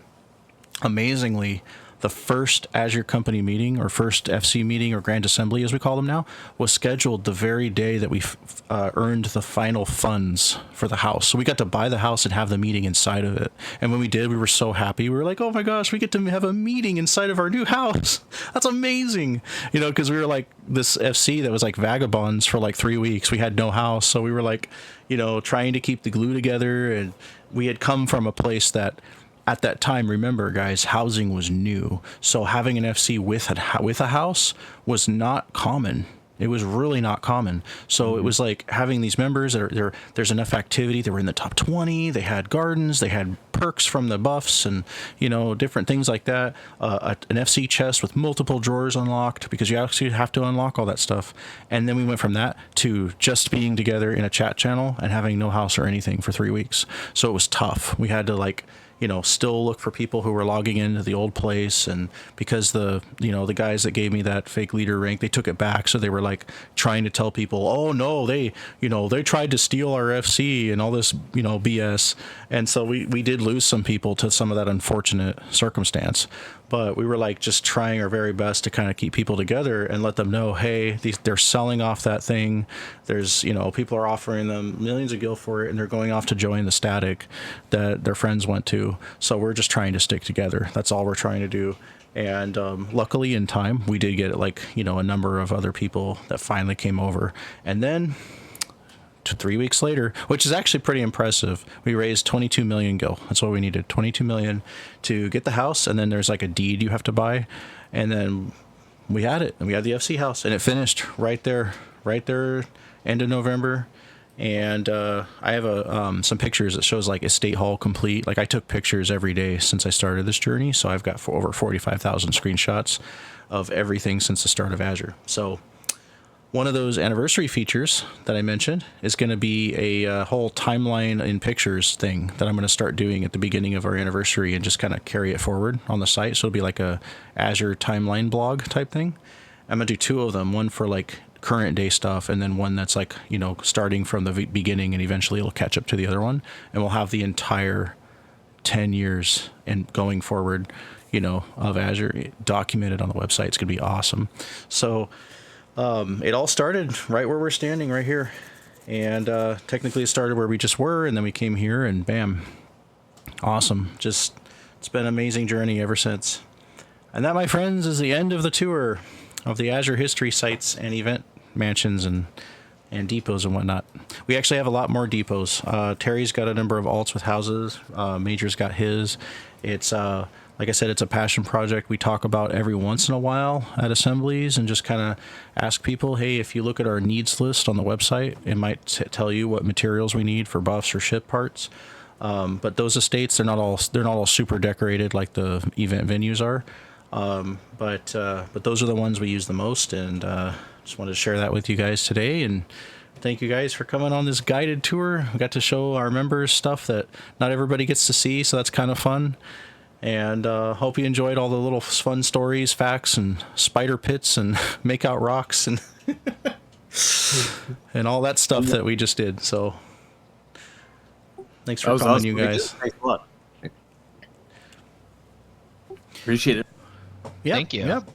[SPEAKER 1] Amazingly, the first Azure company meeting, or first FC meeting, or Grand Assembly as we call them now, was scheduled the very day that we earned the final funds for the house. So we got to buy the house and have the meeting inside of it. And when we did, we were so happy. We were like, oh my gosh, we get to have a meeting inside of our new house. That's amazing. Because we were like this FC that was like vagabonds for like 3 weeks. We had no house. So we were like, trying to keep the glue together. And we had come from a place that, at that time, remember, guys, housing was new. So having an FC with a house was not common. It was really not common. So it was like having these members that there's enough activity. They were in the top 20. They had gardens. They had perks from the buffs and, different things like that. An FC chest with multiple drawers unlocked, because you actually have to unlock all that stuff. And then we went from that to just being together in a chat channel and having no house or anything for 3 weeks. So it was tough. We had to still look for people who were logging into the old place. And because the guys that gave me that fake leader rank, they took it back. So they were like trying to tell people, oh no, they tried to steal our FC and all this, BS. And so we did lose some people to some of that unfortunate circumstance. But we were like just trying our very best to kind of keep people together and let them know, hey, they're selling off that thing. There's, people are offering them millions of gil for it, and they're going off to join the static that their friends went to. So we're just trying to stick together. That's all we're trying to do. And luckily in time, we did get a number of other people that finally came over. And then 3 weeks later, which is actually pretty impressive, we raised 22 million gil. That's what we needed, 22 million to get the house. And then there's like a deed you have to buy. And then we had it, and we had the FC house, and it finished right there, end of November. And I have some pictures that shows like estate hall complete. Like I took pictures every day since I started this journey. So I've got over 45,000 screenshots of everything since the start of Azure. So one of those anniversary features that I mentioned is going to be a whole timeline in pictures thing that I'm going to start doing at the beginning of our anniversary and just kind of carry it forward on the site. So it'll be like a Azure timeline blog type thing. I'm going to do 2 of them, one for like current day stuff and then one that's like, you know, starting from the beginning, and eventually it'll catch up to the other one. And we'll have the entire 10 years and going forward, you know, of Azure documented on the website. It's going to be awesome. So it all started right where we're standing right here. And technically it started where we just were, and then we came here and bam. Awesome. Just, it's been an amazing journey ever since. And that, my friends, is the end of the tour of the Azure History Sites and event mansions and depots and whatnot. We actually have a lot more depots. Terry's got a number of alts with houses. Major's got his. It's, like I said, it's a passion project we talk about every once in a while at assemblies, and just kind of ask people, hey, if you look at our needs list on the website, it might tell you what materials we need for buffs or ship parts. But those estates, they're not all super decorated like the event venues are. But those are the ones we use the most, and just wanted to share that with you guys today. And thank you guys for coming on this guided tour. We got to show our members stuff that not everybody gets to see, so that's kind of fun. And hope you enjoyed all the little fun stories, facts, and spider pits, and make out rocks, and and all that stuff that we just did. So thanks for coming,
[SPEAKER 3] awesome.
[SPEAKER 1] you guys.
[SPEAKER 3] Thanks a lot. Appreciate it.
[SPEAKER 1] Yep,
[SPEAKER 2] Thank you.
[SPEAKER 1] Yep.